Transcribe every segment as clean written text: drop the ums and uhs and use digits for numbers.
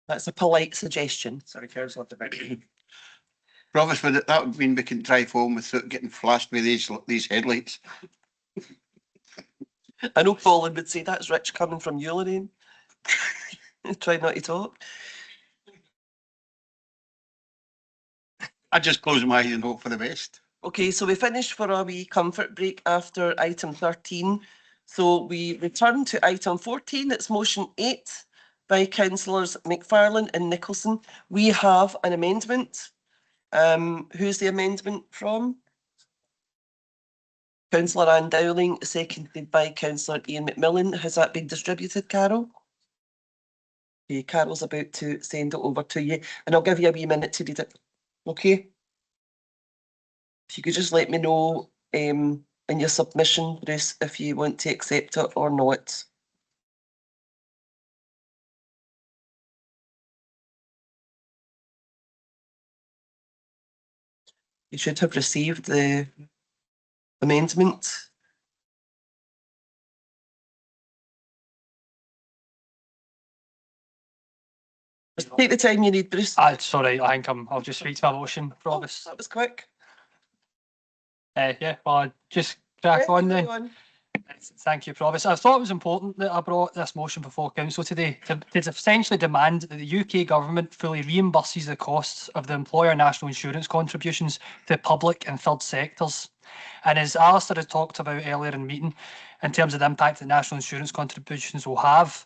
That's a polite suggestion. Sorry, Councillor. Provost, that would mean we can drive home without getting flashed with these headlights. I know Colin would say that's rich coming from you, Lorraine. Try not to talk. I just close my eyes and hope for the best. Okay, so we finished for a wee comfort break after item 13. So we return to item 14. It's motion 8 by Councillors MacFarlane and Nicholson. We have an amendment. Who's the amendment from? Councillor Ann-Dowling, seconded by Councillor Ian McMillan. Has that been distributed, Carol? Okay, Carol's about to send it over to you, and I'll give you a wee minute to read it. Okay? If you could just let me know in your submission, Bruce, if you want to accept it or not. You should have received the amendment. Just take the time you need, Bruce. Sorry, I think I'll just read my motion, Provost. Oh, that was quick. Yeah, well, just crack on then. Thank you, Provost. I thought it was important that I brought this motion before Council today to essentially demand that the UK Government fully reimburses the costs of the employer national insurance contributions to public and third sectors. And as Alistair has talked about earlier in the meeting, in terms of the impact that national insurance contributions will have,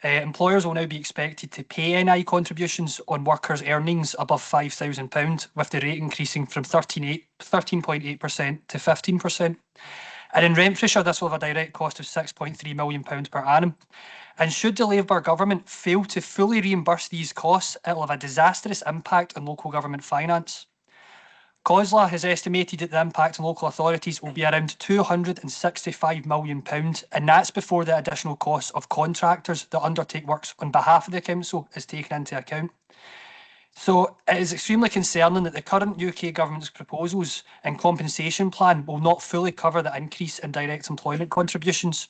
employers will now be expected to pay NI contributions on workers' earnings above £5,000, with the rate increasing from 13.8% to 15%. And in Renfrewshire, this will have a direct cost of £6.3 million per annum. And should the Labour Government fail to fully reimburse these costs, it will have a disastrous impact on local government finance. COSLA has estimated that the impact on local authorities will be around £265 million, and that's before the additional costs of contractors that undertake works on behalf of the council is taken into account. So it is extremely concerning that the current UK Government's proposals and compensation plan will not fully cover the increase in direct employment contributions.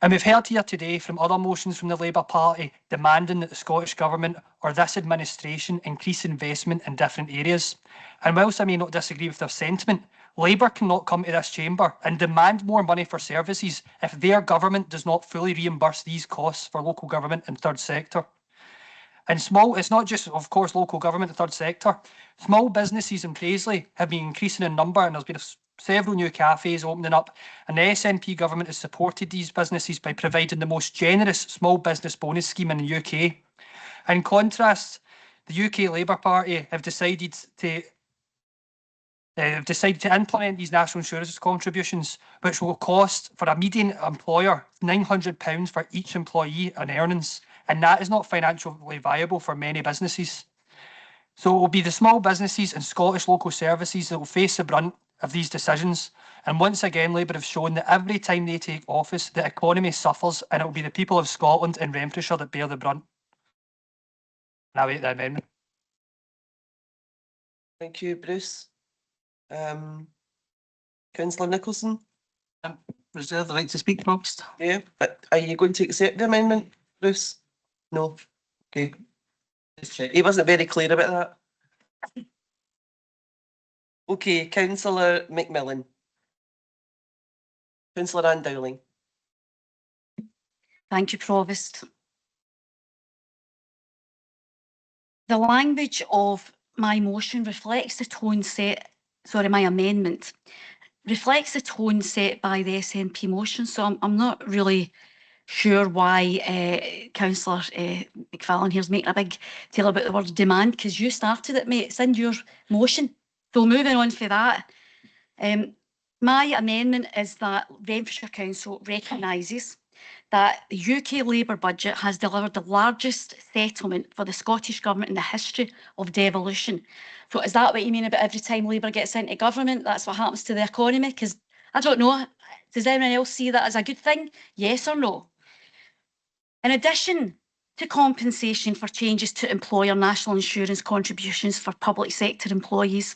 And we've heard here today from other motions from the Labour Party demanding that the Scottish Government or this administration increase investment in different areas. And whilst I may not disagree with their sentiment, Labour cannot come to this chamber and demand more money for services if their government does not fully reimburse these costs for local government and third sector. And it's not just, of course, local government and third sector. Small businesses in Paisley have been increasing in number, and there's been several new cafes opening up, and the SNP government has supported these businesses by providing the most generous small business bonus scheme in the UK. In contrast, the UK Labour Party have decided to implement these national insurance contributions, which will cost for a median employer £900 for each employee on earnings, and that is not financially viable for many businesses. So it will be the small businesses and Scottish local services that will face the brunt of these decisions. And once again, Labour have shown that every time they take office, the economy suffers, and it will be the people of Scotland and Renfrewshire that bear the brunt. And I wait the amendment. Thank you, Bruce. Councillor Nicholson? Reserve the right to speak, Provost. Yeah, but are you going to accept the amendment, Bruce? No. Okay. He wasn't very clear about that. Okay, Councillor McMillan. Councillor Ann-Dowling. Thank you, Provost. The language of my motion reflects the tone set, my amendment, reflects the tone set by the SNP motion, so I'm not really sure why Councillor MacFarlane here's making a big deal about the word demand, because you started it, mate. It's in your motion. So moving on for that, my amendment is that Renfrewshire Council recognises that the UK Labour budget has delivered the largest settlement for the Scottish Government in the history of devolution. So is that what you mean about every time Labour gets into government, that's what happens to the economy? Because I don't know, does anyone else see that as a good thing? Yes or no? In addition to compensation for changes to employer national insurance contributions for public sector employees,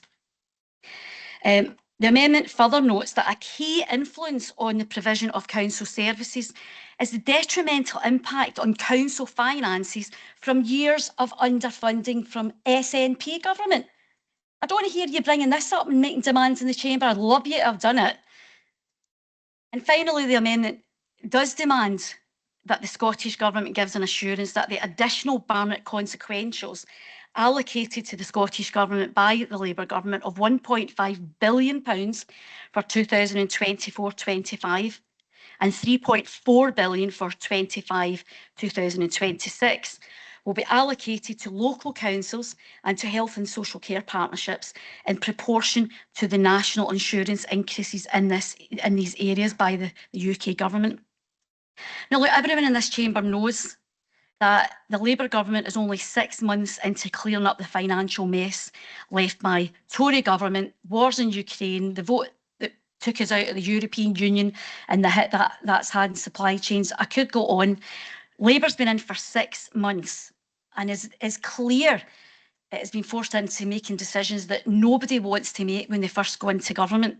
The amendment further notes that a key influence on the provision of council services is the detrimental impact on council finances from years of underfunding from SNP government. I don't want to hear you bringing this up and making demands in the chamber. I'd love you to have done it. And finally, the amendment does demand that the Scottish Government gives an assurance that the additional Barnett consequentials allocated to the Scottish Government by the Labour Government of £1.5 billion for 2024-25 and £3.4 billion for 2025-2026 will be allocated to local councils and to health and social care partnerships in proportion to the national insurance increases in these areas by the UK Government. Now, look, everyone in this chamber knows that the Labour Government is only 6 months into clearing up the financial mess left by Tory government, wars in Ukraine, the vote that took us out of the European Union and the hit that's had in supply chains. I could go on. Labour's been in for 6 months and is clear it has been forced into making decisions that nobody wants to make when they first go into government.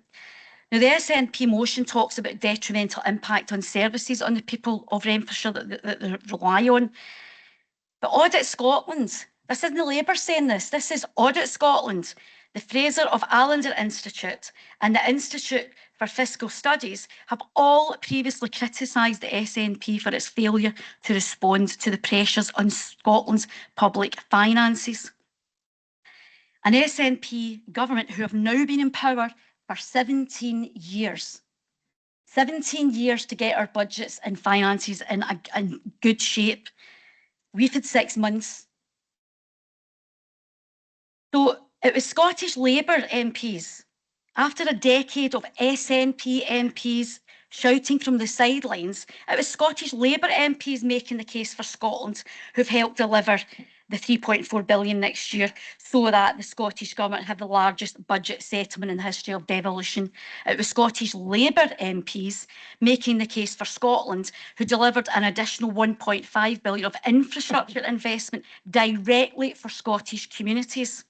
Now, the SNP motion talks about detrimental impact on services on the people of Renfrewshire that they rely on. But Audit Scotland, this isn't the Labour saying this is Audit Scotland, the Fraser of Allender Institute and the Institute for Fiscal Studies have all previously criticised the SNP for its failure to respond to the pressures on Scotland's public finances. An SNP government who have now been in power for 17 years. 17 years to get our budgets and finances in good shape. We've had 6 months. So it was Scottish Labour MPs, after a decade of SNP MPs shouting from the sidelines, it was Scottish Labour MPs making the case for Scotland who've helped deliver the £3.4 billion next year so that the Scottish Government have the largest budget settlement in the history of devolution. It was Scottish Labour MPs making the case for Scotland who delivered an additional £1.5 billion of infrastructure investment directly for Scottish communities.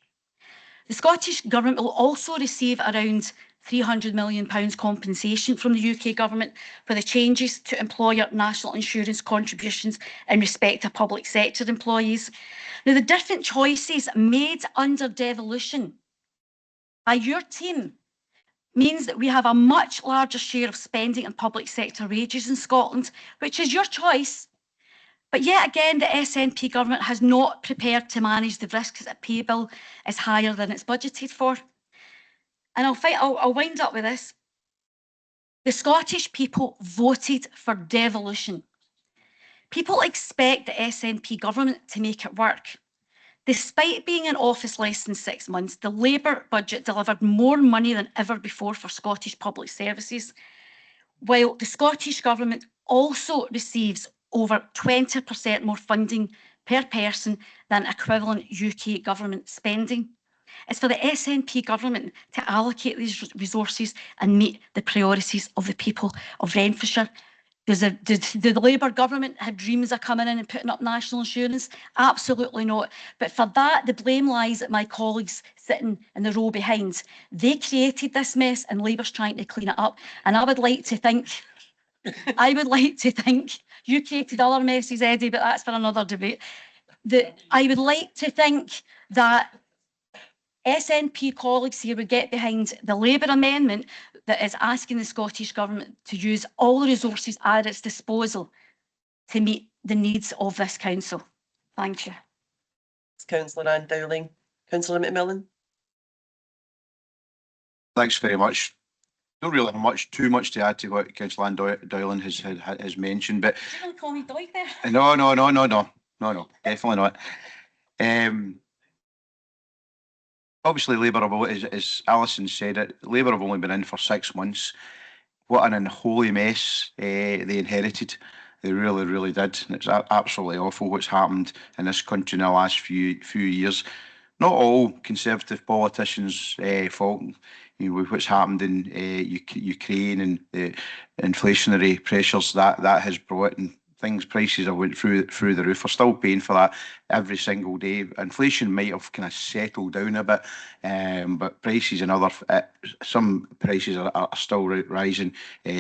The Scottish Government will also receive around £300 million compensation from the UK Government for the changes to employer national insurance contributions in respect to public sector employees. Now, the different choices made under devolution by your team means that we have a much larger share of spending on public sector wages in Scotland, which is your choice. But yet again, the SNP government has not prepared to manage the risks that a pay bill is higher than it's budgeted for. And I'll wind up with this. The Scottish people voted for devolution. People expect the SNP government to make it work. Despite being in office less than 6 months, the Labour budget delivered more money than ever before for Scottish public services, while the Scottish Government also receives over 20% more funding per person than equivalent UK government spending. It's for the SNP government to allocate these resources and meet the priorities of the people of Renfrewshire. Did the Labour government have dreams of coming in and putting up national insurance? Absolutely not. But for that, the blame lies at my colleagues sitting in the row behind. They created this mess and Labour's trying to clean it up. And I would like to think, you created other messes, Eddie, but that's for another debate. I would like to think that SNP colleagues here would get behind the Labour amendment that is asking the Scottish Government to use all the resources at its disposal to meet the needs of this council. Thank you. Councillor Ann-Dowling. Councillor McMillan. Thanks very much. Don't really have too much to add to what Councillor Ann-Dowling has mentioned, but Did you really call me Doig there? No, definitely not. Obviously, Labour have, as Alison said, Labour have only been in for 6 months. What an unholy mess they inherited. They really, really did. And it's absolutely awful what's happened in this country in the last few years. Not all Conservative politicians' fault. You know, with what's happened in Ukraine and the inflationary pressures that has brought, and prices have went through the roof. We're still paying for that every single day. Inflation might have kind of settled down a bit, but prices and some prices are still rising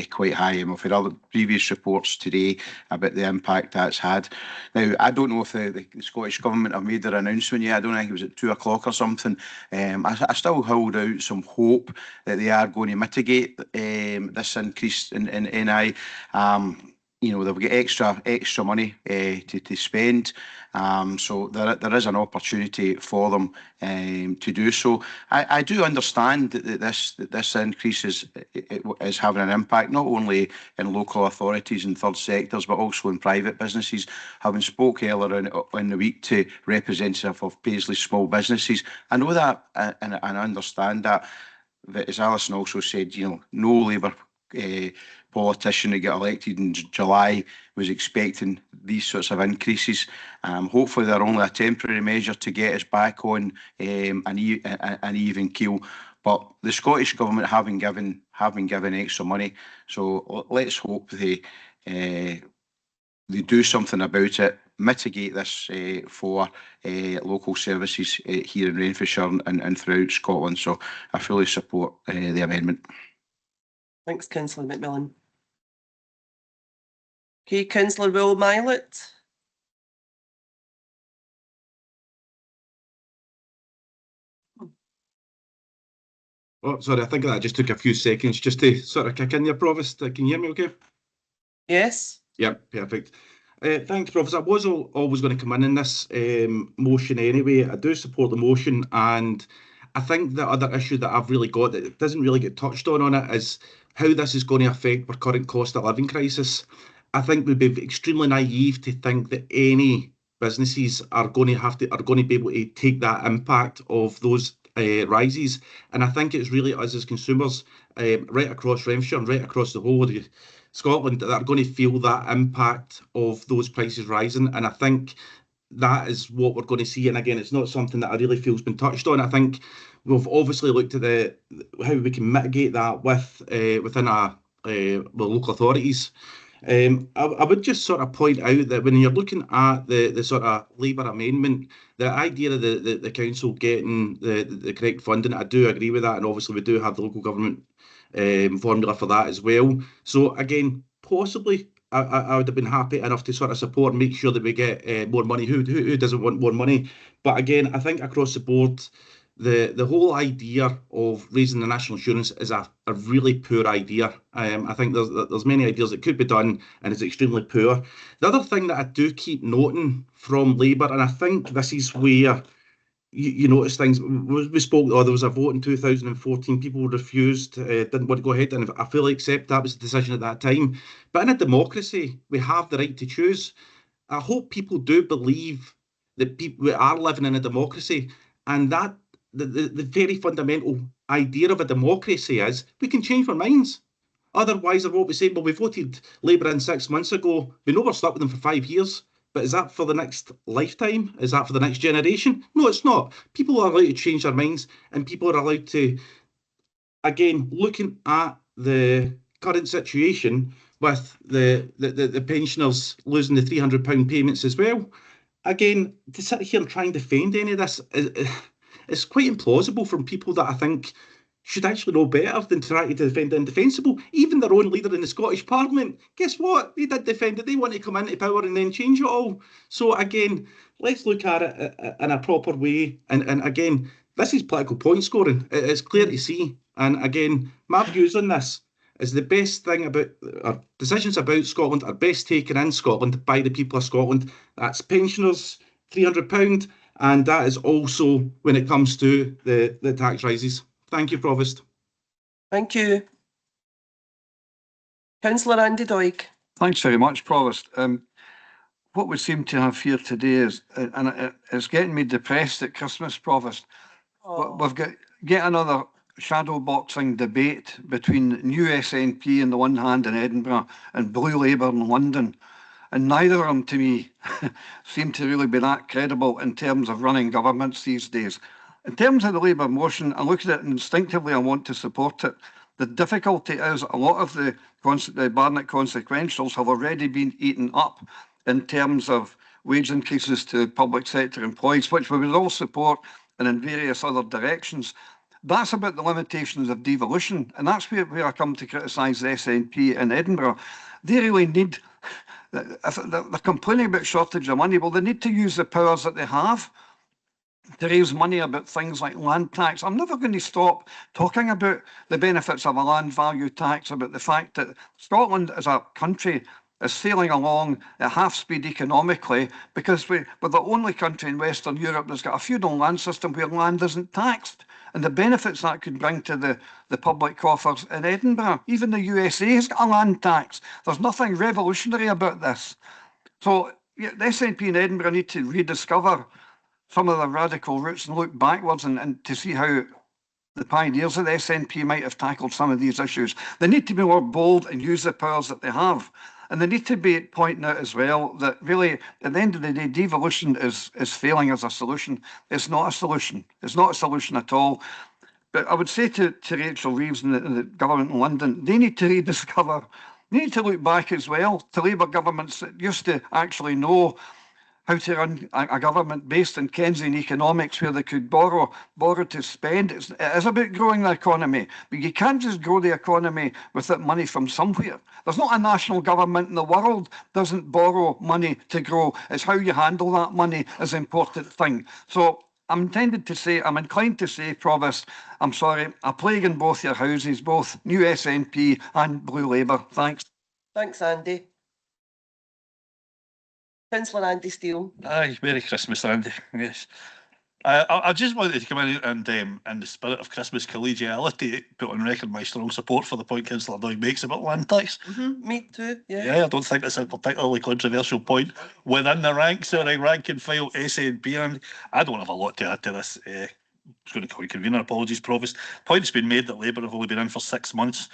quite high. And we've had other previous reports today about the impact that's had. Now, I don't know if the Scottish Government have made their announcement yet. I don't think it was at 2 o'clock or something. I still hold out some hope that they are going to mitigate this increase in NI. They've got extra money to spend, so there is an opportunity for them to do so. I do understand that this increase is having an impact not only in local authorities and third sectors but also in private businesses. Having spoke earlier in the week to representative of Paisley small businesses, I know that and I understand that. But as Alison also said, no Labour politician that got elected in July was expecting these sorts of increases. Hopefully they're only a temporary measure to get us back on an even keel. But the Scottish Government haven't given extra money, so let's hope they do something about it, mitigate this for local services here in Renfrewshire and throughout Scotland. So I fully support the amendment. Thanks, Councillor McMillan. Okay, Councillor Will Mylett. Oh, sorry, I think that just took a few seconds just to sort of kick in there, Provost. Can you hear me okay? Yes. Yep, perfect. Thanks, Provost. I was always going to come in this motion anyway. I do support the motion, and I think the other issue that I've really got that doesn't really get touched on it is how this is going to affect our current cost of living crisis. I think we'd be extremely naive to think that any businesses are going to be able to take that impact of those rises. And I think it's really us as consumers right across Renfrewshire and right across the whole of Scotland that are going to feel that impact of those prices rising. And I think that is what we're going to see. And again, it's not something that I really feel has been touched on. I think we've obviously looked at how we can mitigate that within our local authorities. I would just sort of point out that when you're looking at the sort of Labour amendment, the idea of the council getting the correct funding, I do agree with that, and obviously we do have the local government formula for that as well. So again, possibly I would have been happy enough to sort of support and make sure that we get more money. Who doesn't want more money? But again, I think across the board, the whole idea of raising the national insurance is a really poor idea. I think there's many ideas that could be done, and it's extremely poor. The other thing that I do keep noting from Labour, and I think this is where you notice things, we spoke, there was a vote in 2014, people refused, didn't want to go ahead, and I fully accept that was the decision at that time. But in a democracy, we have the right to choose. I hope people do believe that we are living in a democracy, and that the very fundamental idea of a democracy is we can change our minds. Otherwise, they're what we say, well, we voted Labour in 6 months ago, we know we're stuck with them for 5 years. But is that for the next lifetime? Is that for the next generation? No, it's not. People are allowed to change their minds, and people are allowed to, again, looking at the current situation with the pensioners losing the £300 payments as well. Again, to sit here and try and defend any of this is quite implausible from people that I think should actually know better than try to defend the indefensible. Even their own leader in the Scottish Parliament, guess what? They did defend it. They want to come into power and then change it all. So again, let's look at it in a proper way. And again, this is political point scoring. It's clear to see. And again, my views on this is the best thing about our decisions about Scotland are best taken in Scotland by the people of Scotland. That's pensioners, £300, and that is also when it comes to the tax rises. Thank you, Provost. Thank you. Councillor Andy Doig. Thanks very much, Provost. What we seem to have here today is, and it's getting me depressed at Christmas, Provost. We've got yet another shadow boxing debate between new SNP on the one hand in Edinburgh and Blue Labour in London. And neither of them, to me, seem to really be that credible in terms of running governments these days. In terms of the Labour motion, I look at it and instinctively I want to support it. The difficulty is a lot of the Barnett consequentials have already been eaten up in terms of wage increases to public sector employees, which we would all support, and in various other directions. That's about the limitations of devolution, and that's where I come to criticise the SNP in Edinburgh. They really need, they're complaining about shortage of money. Well, they need to use the powers that they have to raise money about things like land tax. I'm never going to stop talking about the benefits of a land value tax, about the fact that Scotland as a country is sailing along at half speed economically because we're the only country in Western Europe that's got a feudal land system where land isn't taxed, and the benefits that could bring to the public coffers in Edinburgh. Even the USA has got a land tax. There's nothing revolutionary about this. So yeah, the SNP in Edinburgh need to rediscover some of the radical roots and look backwards and to see how the pioneers of the SNP might have tackled some of these issues. They need to be more bold and use the powers that they have. And they need to be pointing out as well that really, at the end of the day, devolution is failing as a solution. It's not a solution. It's not a solution at all. But I would say to Rachel Reeves and the government in London, they need to rediscover, they need to look back as well to Labour governments that used to actually know how to run a government based in Keynesian economics where they could borrow to spend. It is about growing the economy, but you can't just grow the economy without money from somewhere. There's not a national government in the world doesn't borrow money to grow. It's how you handle that money is the important thing. So I'm inclined to say, Provost, I'm sorry, a plague in both your houses, both new SNP and Blue Labour. Thanks. Thanks, Andy. Councillor Andy Steele. Aye, Merry Christmas, Andy. Yes. I just wanted to come in and, in the spirit of Christmas collegiality, put on record my strong support for the point Councillor Doig makes about land tax. Me too, yeah. Yeah, I don't think that's a particularly controversial point within the ranks of the rank and file SNP. And I don't have a lot to add to this. I was going to call you convener, apologies, Provost. Point's been made that Labour have only been in for 6 months.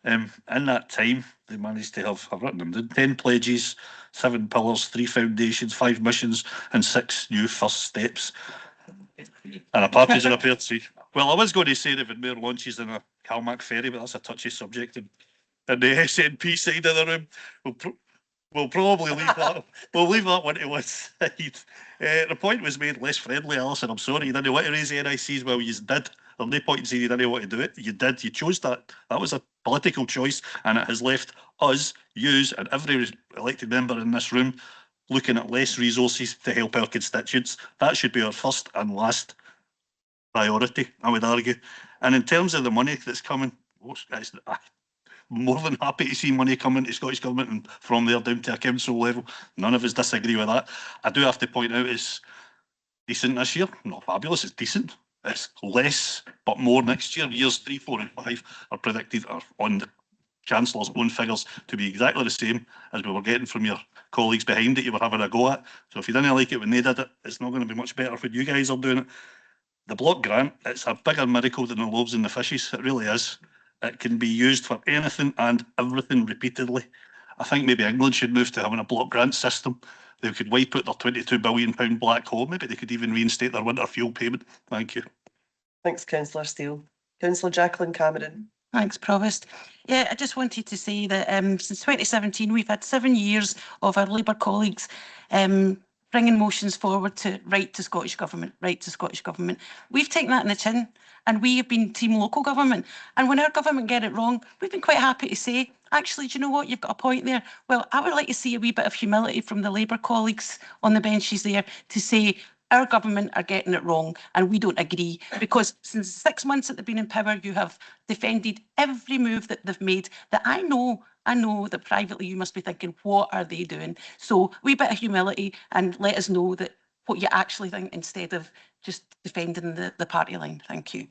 In that time, they managed to have, I've written them down, 10 pledges, 7 pillars, 3 foundations, 5 missions, and 6 new first steps. And a parties and a pair tree. Well, I was going to say they've had more launches than a Calmac ferry, but that's a touchy subject. And the SNP side of the room, we'll probably leave that. We'll leave that one to one side. The point was made less friendly, Alison. I'm sorry, you didn't want to raise the NICs. Well, you did. There's no point in saying you didn't want to do it. You did. You chose that. That was a political choice, and it has left us, yous, and every elected member in this room looking at less resources to help our constituents. That should be our first and last priority, I would argue. And in terms of the money that's coming, I'm more than happy to see money coming to Scottish Government and from there down to a council level. None of us disagree with that. I do have to point out it's decent this year. Not fabulous, it's decent. It's less, but more next year. Years 3, 4 and 5 are predicted, are on the Chancellor's own figures, to be exactly the same as we were getting from your colleagues behind it you were having a go at. So if you didn't like it when they did it, it's not going to be much better when you guys are doing it. The block grant, it's a bigger miracle than the loaves and the fishes. It really is. It can be used for anything and everything repeatedly. I think maybe England should move to having a block grant system. They could wipe out their £22 billion black hole. Maybe they could even reinstate their winter fuel payment. Thank you. Thanks, Councillor Steele. Councillor Jacqueline Cameron. Thanks, Provost. Yeah, I just wanted to say that since 2017, we've had 7 years of our Labour colleagues bringing motions forward to write to Scottish Government, We've taken that in the chin, and we have been team local government. And when our government get it wrong, we've been quite happy to say, actually, do you know what? You've got a point there. Well, I would like to see a wee bit of humility from the Labour colleagues on the benches there to say, our government are getting it wrong and we don't agree, because since 6 months that they've been in power, you have defended every move that they've made that I know that privately you must be thinking, what are they doing? So a wee bit of humility and let us know that what you actually think instead of just defending the party line. Thank you.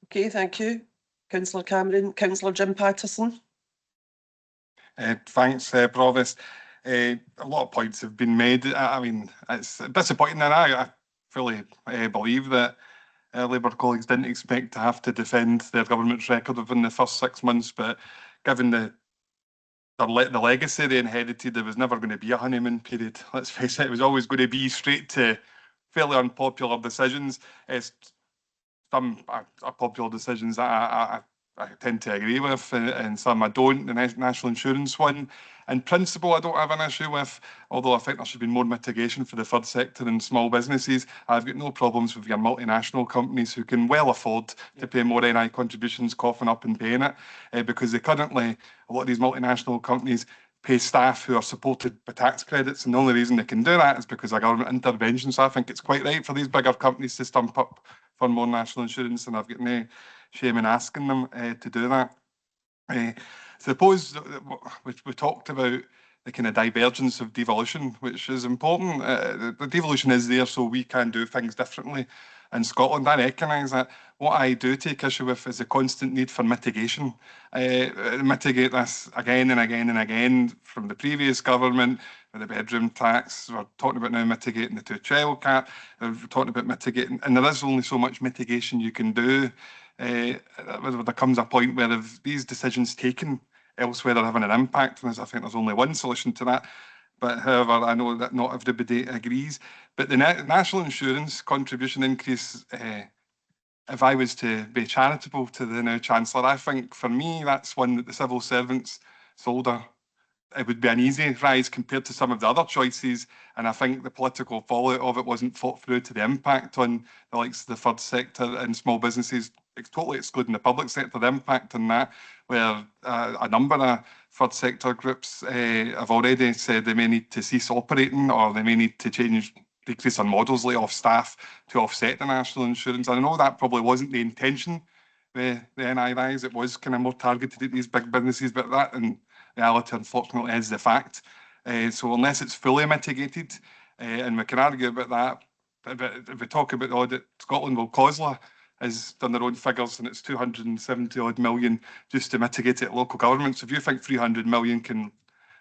Okay, thank you. Councillor Cameron. Councillor Jim Paterson. Thanks, Provost. A lot of points have been made. I mean, it's disappointing, and I fully believe that Labour colleagues didn't expect to have to defend their government's record within the first 6 months, but given the legacy they inherited, there was never going to be a honeymoon period. Let's face it, it was always going to be straight to fairly unpopular decisions. some are popular decisions that I tend to agree with, and some I don't. The national insurance one, in principle, I don't have an issue with, although I think there should be more mitigation for the third sector and small businesses. I've got no problems with your multinational companies who can well afford to pay more NI contributions, coughing up and paying it, because they currently, a lot of these multinational companies pay staff who are supported by tax credits, and the only reason they can do that is because of government intervention. So I think it's quite right for these bigger companies to stump up for more national insurance, and I've got no shame in asking them to do that. Suppose we talked about the kind of divergence of devolution, which is important. The devolution is there so we can do things differently in Scotland. I recognise that. What I do take issue with is the constant need for mitigation. Mitigate this again and again and again from the previous government with the bedroom tax. We're talking about now mitigating the two-child cap. We're talking about mitigating, and there is only so much mitigation you can do. There comes a point where if these decisions taken elsewhere are having an impact, and I think there's only one solution to that. But however, I know that not everybody agrees. But the national insurance contribution increase, if I was to be charitable to the now Chancellor, I think for me that's one that the civil servants sold her. It would be an easy rise compared to some of the other choices, and I think the political fallout of it wasn't thought through to the impact on the likes of the third sector and small businesses. It's totally excluding the public sector, the impact on that, where a number of third sector groups have already said they may need to cease operating, or they may need to decrease their models, lay off staff to offset the national insurance. And I know that probably wasn't the intention with the NI rise. It was kind of more targeted at these big businesses, but that in reality, unfortunately, is the fact. So unless it's fully mitigated, and we can argue about that, but if we talk about the audit, Scotland, well, COSLA has done their own figures, and it's 270 odd million just to mitigate it at local government. So if you think 300 million can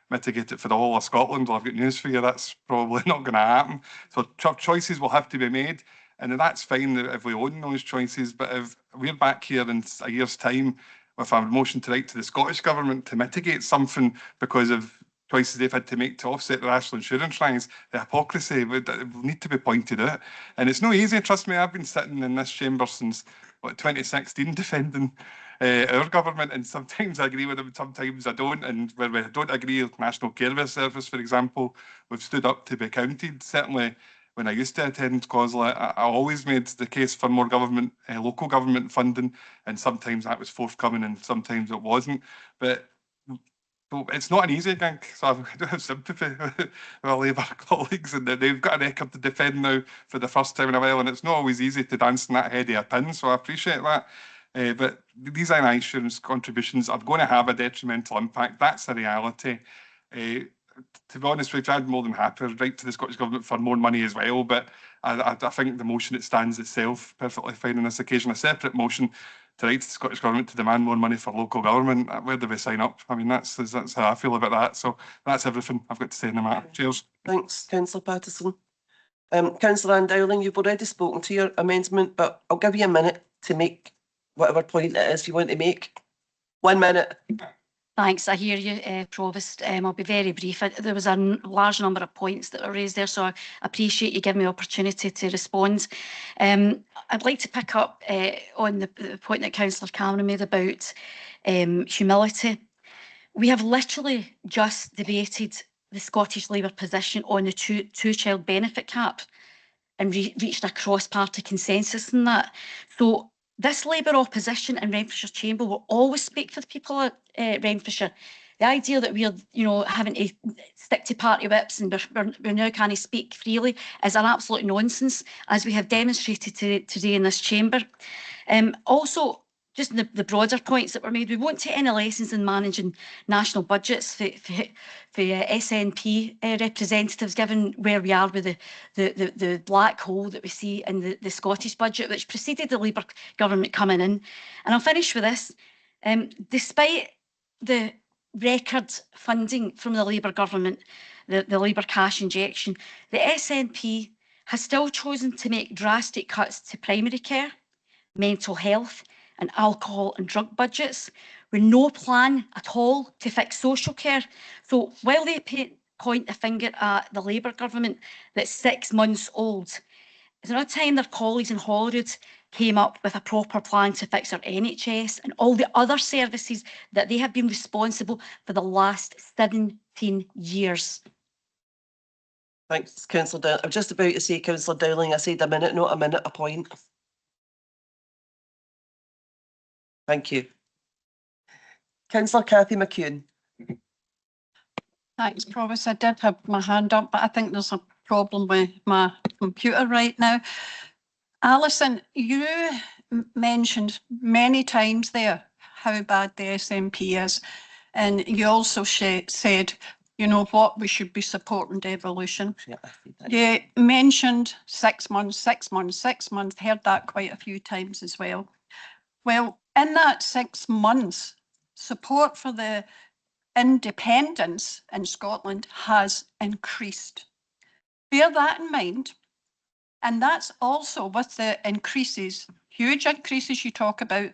mitigate it for the whole of Scotland, well, I've got news for you, that's probably not going to happen. So choices will have to be made, and that's fine if we own those choices. But if we're back here in a year's time with a motion to write to the Scottish Government to mitigate something because of choices they've had to make to offset the national insurance rise, the hypocrisy would need to be pointed out. And it's no easy, trust me. I've been sitting in this chamber since 2016 defending our government, and sometimes I agree with them, sometimes I don't. And where we don't agree with National Care Service, for example, we've stood up to be counted. Certainly when I used to attend COSLA, I always made the case for more government, local government funding, and sometimes that was forthcoming and sometimes it wasn't. But it's not an easy gig, so I do have sympathy with our Labour colleagues, and they've got a record to defend now for the first time in a while, and it's not always easy to dance in that head of a pin, so I appreciate that. But these NI insurance contributions are going to have a detrimental impact. That's a reality. To be honest with you, I'd more than happy to write to the Scottish Government for more money as well, but I think the motion, it stands itself perfectly fine on this occasion. A separate motion to write to the Scottish Government to demand more money for local government, where do we sign up? I mean, that's how I feel about that. So that's everything I've got to say in the matter. Cheers. Thanks, Councillor Paterson. Councillor Ann-Dowling, you've already spoken to your amendment, but I'll give you a minute to make whatever point it is you want to make. 1 minute. Thanks. I hear you, Provost. I'll be very brief. There was a large number of points that were raised there, so I appreciate you giving me the opportunity to respond. I'd like to pick up on the point that Councillor Cameron made about humility. We have literally just debated the Scottish Labour position on the two-child benefit cap and reached a cross-party consensus on that. So this Labour opposition in Renfrewshire Chamber will always speak for the people of Renfrewshire. The idea that we're, having to stick to party whips and we're now can't speak freely is an absolute nonsense, as we have demonstrated today in this chamber. Also, just the broader points that were made, we won't take any lessons in managing national budgets for SNP representatives, given where we are with the black hole that we see in the Scottish budget, which preceded the Labour government coming in. And I'll finish with this. Despite the record funding from the Labour government, the Labour cash injection, the SNP has still chosen to make drastic cuts to primary care, mental health, and alcohol and drug budgets, with no plan at all to fix social care. So while they point the finger at the Labour government that's 6 months old, it's not time their colleagues in Holyrood came up with a proper plan to fix our NHS and all the other services that they have been responsible for the last 17 years. Thanks, Councillor Dowling. I'm just about to say, Councillor Dowling, I said a minute, not a minute, a point. Thank you. Councillor Cathy McEwen. Thanks, Provost. I did have my hand up, but I think there's a problem with my computer right now. Alison, you mentioned many times there how bad the SNP is, and you also said, you know, what we should be supporting devolution. You mentioned 6 months, 6 months, 6 months, heard that quite a few times as well. Well, in that 6 months, support for the independence in Scotland has increased. Bear that in mind. And that's also with the increases, huge increases you talk about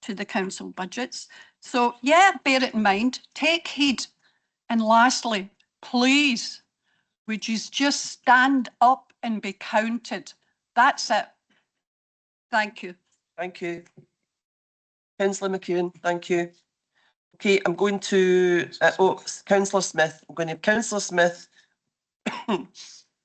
to the council budgets. So yeah, bear it in mind, take heed. And lastly, please, would you just stand up and be counted? That's it. Thank you. Thank you. Councillor McEwen, thank you. Okay, I'm going to, Councillor Smith. I'm going to have Councillor Smith,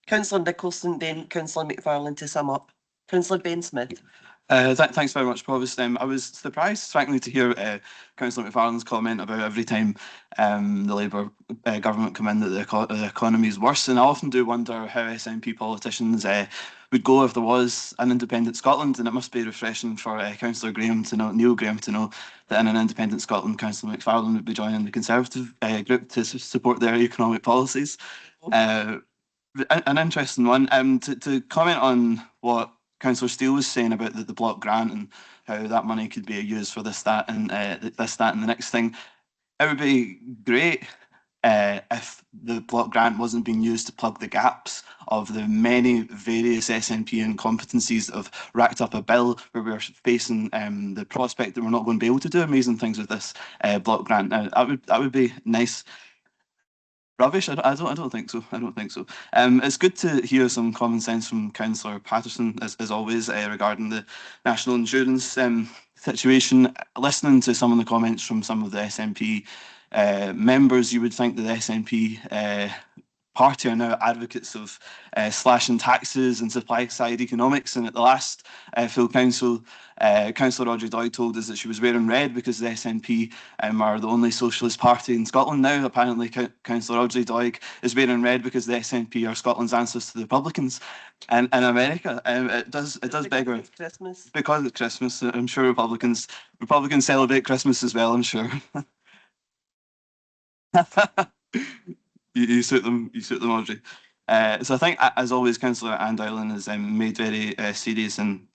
Councillor Nicholson, then Councillor MacFarlane to sum up. Councillor Ben Smith. Thanks very much, Provost. I was surprised, frankly, to hear Councillor MacFarlane's comment about every time the Labour government come in that the economy is worse. And I often do wonder how SNP politicians would go if there was an independent Scotland. And it must be refreshing for Councillor Graham to know, Neil Graham to know that in an independent Scotland, Councillor MacFarlane would be joining the Conservative group to support their economic policies. An interesting one. To comment on what Councillor Steele was saying about the block grant and how that money could be used for this, that, and the next thing. It would be great if the block grant wasn't being used to plug the gaps of the many various SNP incompetencies that have racked up a bill where we're facing the prospect that we're not going to be able to do amazing things with this block grant. Now, that would be nice. Rubbish? I don't think so. I don't think so. It's good to hear some common sense from Councillor Paterson, as always, regarding the national insurance situation. Listening to some of the comments from some of the SNP members, you would think that the SNP party are now advocates of slashing taxes and supply side economics. And at the last full council, Councillor Audrey Doig told us that she was wearing red because the SNP are the only socialist party in Scotland now. Apparently, Councillor Audrey Doig is wearing red because the SNP are Scotland's answers to the Republicans in America. It does beg our Christmas. Because it's Christmas. I'm sure Republicans celebrate Christmas as well. I'm sure. You suit them, Audrey. So I think, as always, Councillor Ann-Dowling has made very serious and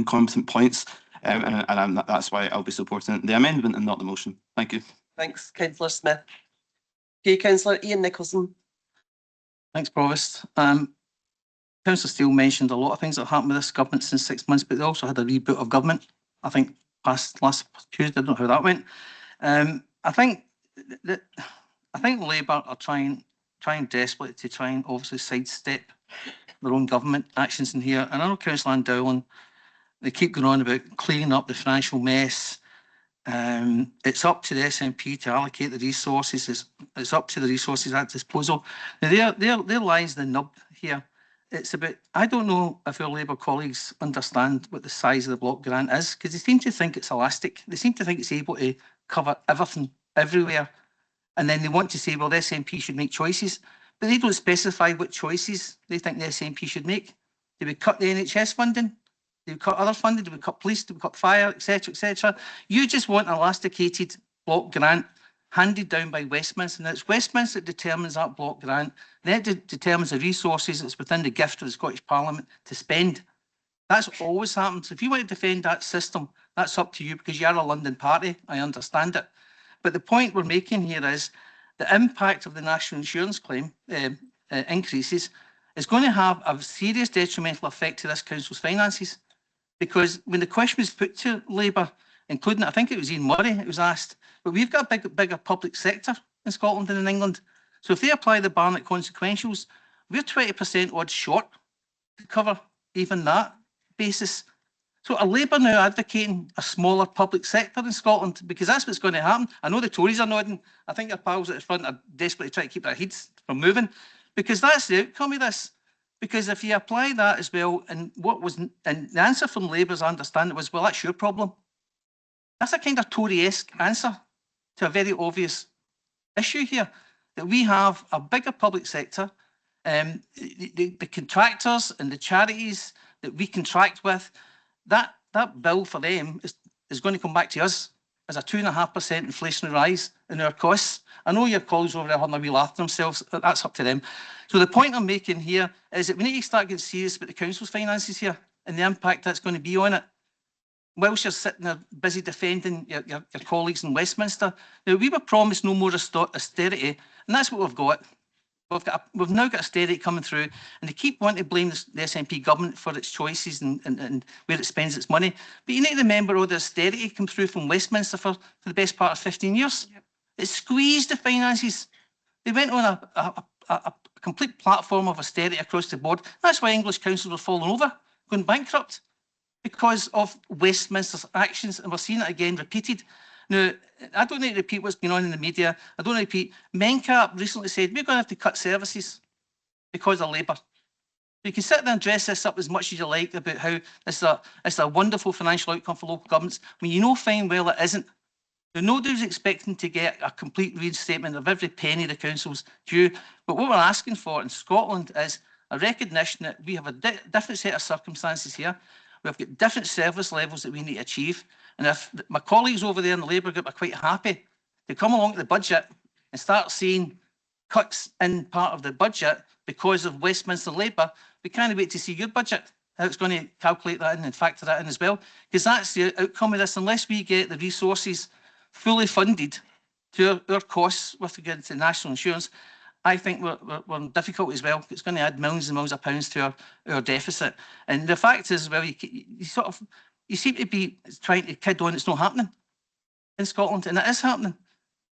competent points, and that's why I'll be supporting the amendment and not the motion. Thank you. Thanks, Councillor Smith. Okay, Councillor Ian Nicholson. Thanks, Provost. Councillor Steele mentioned a lot of things that have happened with this government since 6 months, but they also had a reboot of government, I think, last Tuesday. I don't know how that went. I think Labour are trying desperately to try and obviously sidestep their own government actions in here. And I know Councillor Ann-Dowling, they keep going on about cleaning up the financial mess. It's up to the SNP to allocate the resources. It's up to the resources at disposal. Now, there lies the nub here. It's about, I don't know if our Labour colleagues understand what the size of the block grant is, because they seem to think it's elastic. They seem to think it's able to cover everything, everywhere. And then they want to say, well, the SNP should make choices, but they don't specify what choices they think the SNP should make. Do we cut the NHS funding? Do we cut other funding? Do we cut police? Do we cut fire, etc., etc.? You just want an elasticated block grant handed down by Westminster, and it's Westminster that determines that block grant. Then it determines the resources that's within the gift of the Scottish Parliament to spend. That's always happened. So if you want to defend that system, that's up to you, because you're a London party. I understand it. But the point we're making here is the impact of the national insurance claim increases is going to have a serious detrimental effect to this council's finances. Because when the question was put to Labour, including, I think it was Ian Murray, it was asked, but we've got a bigger public sector in Scotland than in England. So if they apply the Barnett consequentials, we're 20% odd short to cover even that basis. So are Labour now advocating a smaller public sector in Scotland? Because that's what's going to happen. I know the Tories are nodding. I think their pals at the front are desperately trying to keep their heads from moving, because that's the outcome of this. Because if you apply that as well, and the answer from Labour's understanding was, well, that's your problem. That's a kind of Tory-esque answer to a very obvious issue here, that we have a bigger public sector. The contractors and the charities that we contract with, that bill for them is going to come back to us as a 2.5% inflationary rise in our costs. I know your colleagues over there having a wee laugh at themselves, that's up to them. So the point I'm making here is that we need to start getting serious about the council's finances here and the impact that's going to be on it. Whilst you're sitting there busy defending your colleagues in Westminster, now we were promised no more austerity, and that's what we've got. We've now got austerity coming through, and they keep wanting to blame the SNP government for its choices and where it spends its money. But you need to remember all the austerity come through from Westminster for the best part of 15 years. Yep. It squeezed the finances. They went on a complete platform of austerity across the board. That's why English councils were falling over, going bankrupt, because of Westminster's actions, and we're seeing it again repeated. Now, I don't need to repeat what's going on in the media. I don't need to repeat. Mencap recently said we're going to have to cut services because of Labour. You can sit there and dress this up as much as you like about how it's a wonderful financial outcome for local governments, when you know fine well it isn't. Now, nobody's expecting to get a complete reinstatement of every penny the council's due, but what we're asking for in Scotland is a recognition that we have a different set of circumstances here. We've got different service levels that we need to achieve. And if my colleagues over there in the Labour group are quite happy to come along to the budget and start seeing cuts in part of the budget because of Westminster Labour, we can't wait to see your budget, how it's going to calculate that in and factor that in as well. Because that's the outcome of this. Unless we get the resources fully funded to our costs with regard to national insurance, I think we're in difficulty as well. It's going to add millions and millions of pounds to our deficit. And the fact is, well, you seem to be trying to kid on it's not happening in Scotland, and it is happening.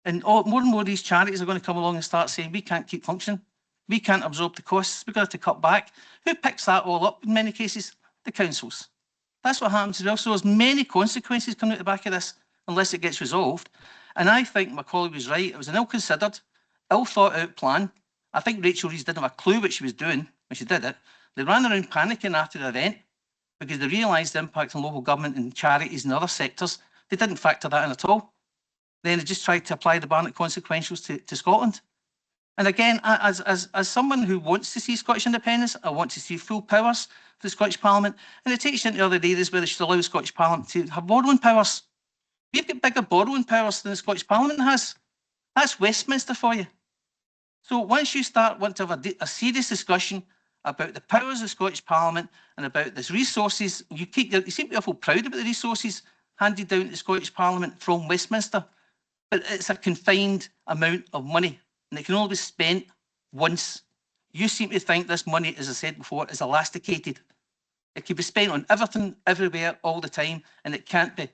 And more and more of these charities are going to come along and start saying, we can't keep functioning. We can't absorb the costs. We're going to have to cut back. Who picks that all up in many cases? The councils. That's what happens as well. So there's many consequences coming out the back of this unless it gets resolved. And I think my colleague was right. It was an ill-considered, ill-thought-out plan. I think Rachel Rees didn't have a clue what she was doing when she did it. They ran around panicking after the event because they realised the impact on local government and charities and other sectors. They didn't factor that in at all. Then they just tried to apply the Barnett consequentials to Scotland. And again, as someone who wants to see Scottish independence, I want to see full powers for the Scottish Parliament. And it takes you into other areas where they should allow the Scottish Parliament to have borrowing powers. We've got bigger borrowing powers than the Scottish Parliament has. That's Westminster for you. So once you want to have a serious discussion about the powers of the Scottish Parliament and about these resources, you seem to be awful proud about the resources handed down to the Scottish Parliament from Westminster, but it's a confined amount of money and it can only be spent once. You seem to think this money, as I said before, is elasticated. It can be spent on everything, everywhere, all the time, and it can't be.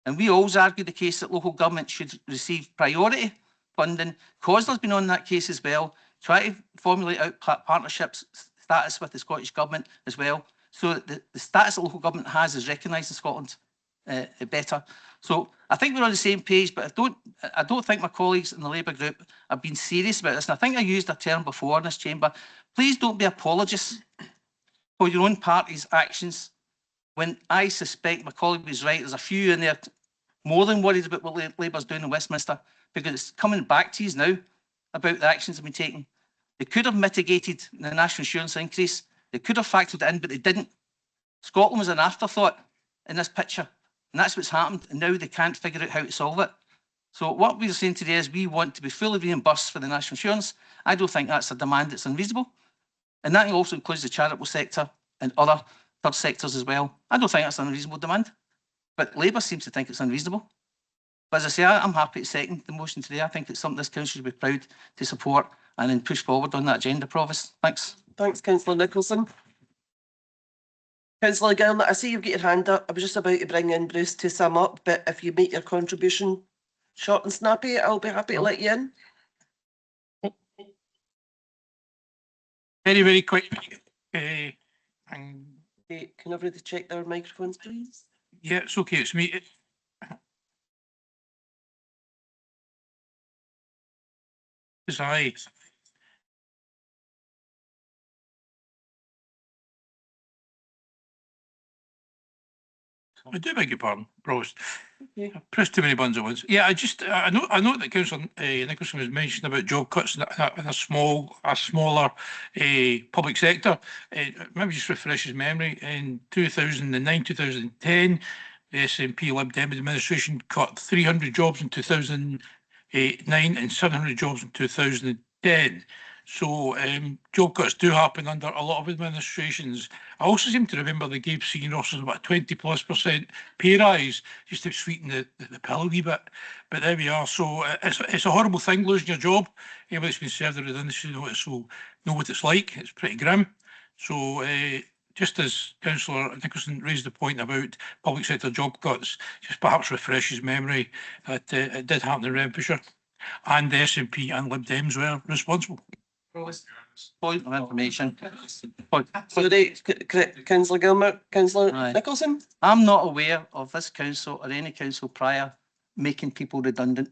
And we always argue the case that local government should receive priority funding. Cosler's been on that case as well. Try to formulate out partnerships status with the Scottish Government as well, so that the status that local government has is recognised in Scotland better. So I think we're on the same page, but I don't think my colleagues in the Labour group have been serious about this. And I think I used a term before in this chamber. Please don't be apologists for your own party's actions. When I suspect my colleague was right, there's a few in there more than worried about what Labour's doing in Westminster, because it's coming back to you now about the actions that have been taken. They could have mitigated the national insurance increase. They could have factored it in, but they didn't. Scotland was an afterthought in this picture, and that's what's happened. And now they can't figure out how to solve it. So what we're saying today is we want to be fully reimbursed for the national insurance. I don't think that's a demand that's unreasonable. And that also includes the charitable sector and other third sectors as well. I don't think that's an unreasonable demand, but Labour seems to think it's unreasonable. But as I say, I'm happy to second the motion today. I think it's something this council should be proud to support and then push forward on that agenda, Provost. Thanks. Thanks, Councillor Nicholson. Councillor Gilman, I see you've got your hand up. I was just about to bring in Bruce to sum up, but if you make your contribution short and snappy, I'll be happy to let you in. Very, very quick. And Okay, can everybody check their microphones, please? Yeah, it's okay, it's me. It's aye. I do beg your pardon, Provost. Okay. I pressed too many buttons at once. Yeah, I know that Councillor Nicholson was mentioning about job cuts in a smaller public sector. Maybe just refresh his memory. In 2009, 2010, the SNP Lib Dem administration cut 300 jobs in 2009 and 700 jobs in 2010. So job cuts do happen under a lot of administrations. I also seem to remember they gave senior officers about 20+% pay rise just to sweeten the pill a wee bit. But there we are. So it's a horrible thing losing your job. Anybody that's been served in redundancy know what it's like. It's pretty grim. So just as Councillor Nicholson raised the point about public sector job cuts, just perhaps refresh his memory that it did happen in Renfrewshire, and the SNP and Lib Dems were responsible. Point of information. Sorry, Councillor Gilmer, Councillor Aye. Nicholson? I'm not aware of this council or any council prior making people redundant.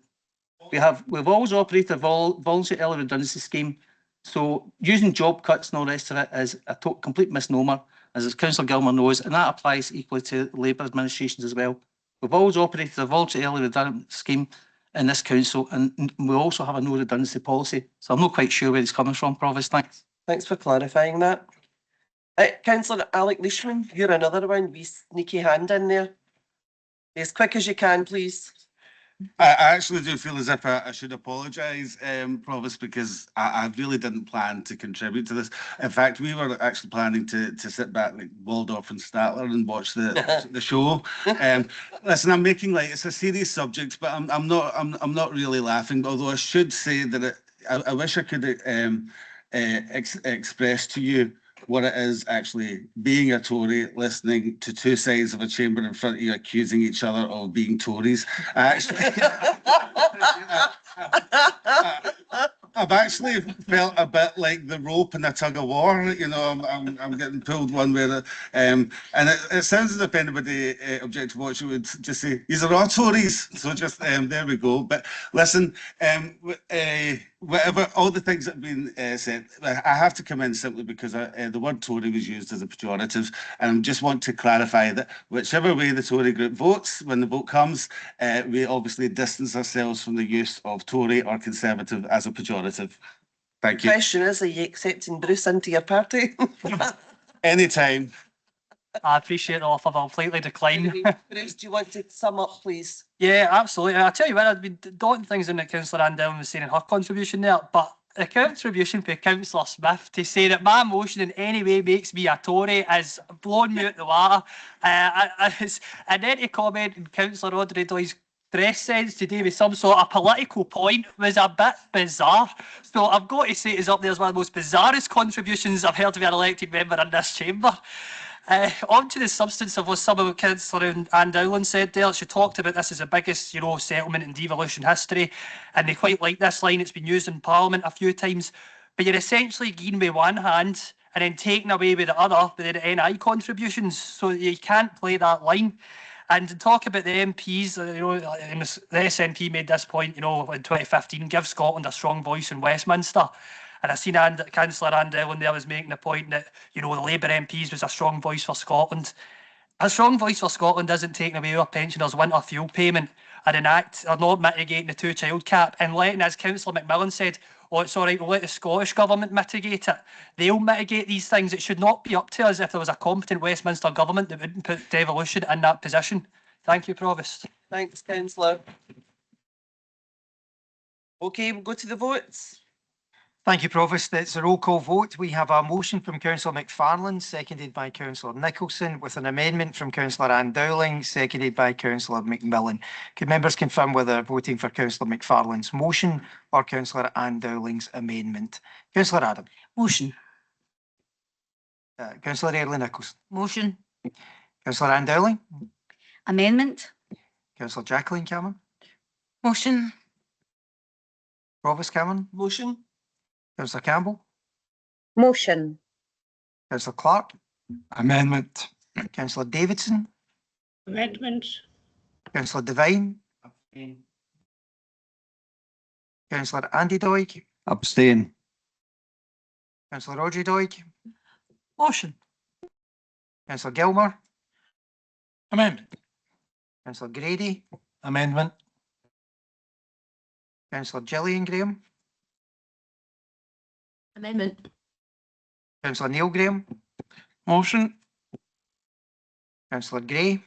We've always operated a voluntary early redundancy scheme. So using job cuts and all the rest of it is a complete misnomer, as Councillor Gilmer knows, and that applies equally to Labour administrations as well. We've always operated a voluntary early redundancy scheme in this council, and we also have a no redundancy policy. So I'm not quite sure where it's coming from, Provost. Thanks. Thanks for clarifying that. Councillor Alec Leishman, you're another one. Wee sneaky hand in there. As quick as you can, please. I actually do feel as if I should apologise, Provost, because I really didn't plan to contribute to this. In fact, we were actually planning to sit back like Waldorf and Statler and watch the show. Listen, I'm making like it's a serious subject, but I'm not really laughing. Although I should say that I wish I could express to you what it is actually being a Tory, listening to two sides of a chamber in front of you accusing each other of being Tories. I've actually felt a bit like the rope in a tug of war. You know, I'm getting pulled one way, and it sounds as if anybody object to what you would just say, these are all Tories. So just there we go. But listen, whatever all the things that have been said, I have to come in simply because the word Tory was used as a pejorative, and just want to clarify that whichever way the Tory group votes when the vote comes, we obviously distance ourselves from the use of Tory or Conservative as a pejorative. Thank you. The question is, are you accepting Bruce into your party? Anytime. I appreciate the offer, but I'll politely decline. Bruce, do you want to sum up, please? Yeah, absolutely. And I'll tell you what, I've been dotting things in that Councillor Ann-Dowling was saying in her contribution there, but the contribution for Councillor Smith to say that my motion in any way makes me a Tory is blowing me out the water. And then to comment on Councillor Audrey Doig's dress sense today with some sort of political point was a bit bizarre. So I've got to say it's up there as one of the most bizarrest contributions I've heard of an elected member in this chamber. On to the substance of what some of Councillor Ann-Dowling said there. She talked about this as the biggest, settlement in devolution history, and they quite like this line. It's been used in Parliament a few times. But you're essentially giving with one hand and then taking away with the other with the NI contributions. So you can't play that line. And to talk about the MPs, the SNP made this point, in 2015, give Scotland a strong voice in Westminster. And I seen Councillor Ann-Dowling there was making the point that, the Labour MPs was a strong voice for Scotland. A strong voice for Scotland isn't taking away our pensioners' winter fuel payment or not mitigating the two-child cap and letting, as Councillor McMillan said, oh, it's all right, we'll let the Scottish Government mitigate it. They'll mitigate these things. It should not be up to us if there was a competent Westminster Government that wouldn't put devolution in that position. Thank you, Provost. Thanks, Councillor. Okay, we'll go to the votes. Thank you, Provost. It's a roll call vote. We have a motion from Councillor MacFarlane, seconded by Councillor Nicholson, with an amendment from Councillor Ann-Dowling, seconded by Councillor McMillan. Could members confirm whether they're voting for Councillor MacFarlane's motion or Councillor Ann-Dowling's amendment? Councillor Adam. Motion. Councillor Airlie-Nicolson. Motion. Councillor Ann-Dowling. Amendment. Councillor Jacqueline Cameron. Motion. Provost Cameron. Motion. Councillor Campbell. Motion. Councillor Clark. Amendment. Councillor Davidson. Amendment. Councillor Devine. Councillor Andy Doig. Abstain. Councillor Audrey Doig. Motion. Councillor Gilmore. Amendment. Councillor Grady. Amendment. Councillor Gillian Graham. Amendment. Councillor Neil Graham. Motion. Councillor Gray.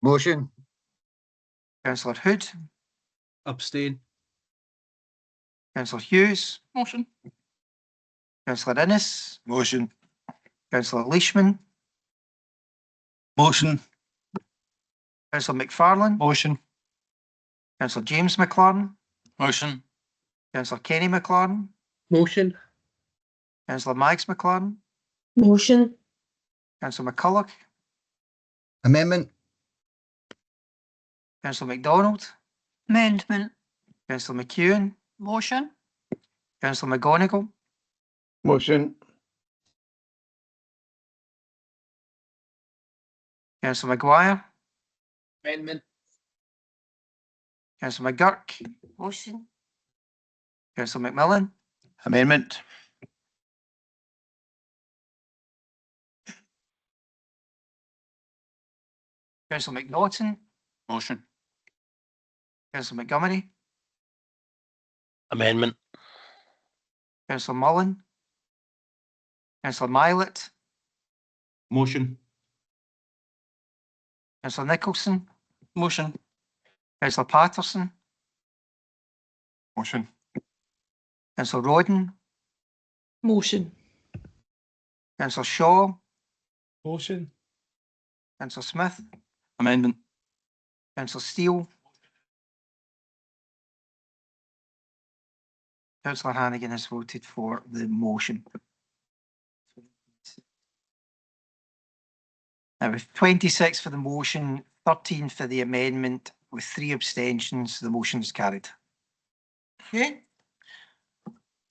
Motion. Councillor Hood. Abstain. Councillor Hughes. Motion. Councillor Innes. Motion. Councillor Leishman. Motion. Councillor MacFarlane. Motion. Councillor James McLaren. Motion. Councillor Kenny McLaren. Motion. Councillor Mags McLaren. Motion. Councillor McCulloch. Amendment. Councillor MacDonald. Amendment. Councillor McEwen. Motion. Councillor McGonigal. Motion. Councillor Maguire. Amendment. Councillor McGurk. Motion. Councillor McMillan. Amendment. Councillor McNaughton. Motion. Councillor Montgomery. Amendment. Councillor Mullen. Councillor Milet. Motion. Councillor Nicholson. Motion. Councillor Paterson. Motion. Councillor Rodden. Motion. Councillor Shaw. Motion. Councillor Smith. Amendment. Councillor Steele. Councillor Hannigan has voted for the motion. Now, with 26 for the motion, 13 for the amendment, with 3 abstentions, the motion is carried. Okay.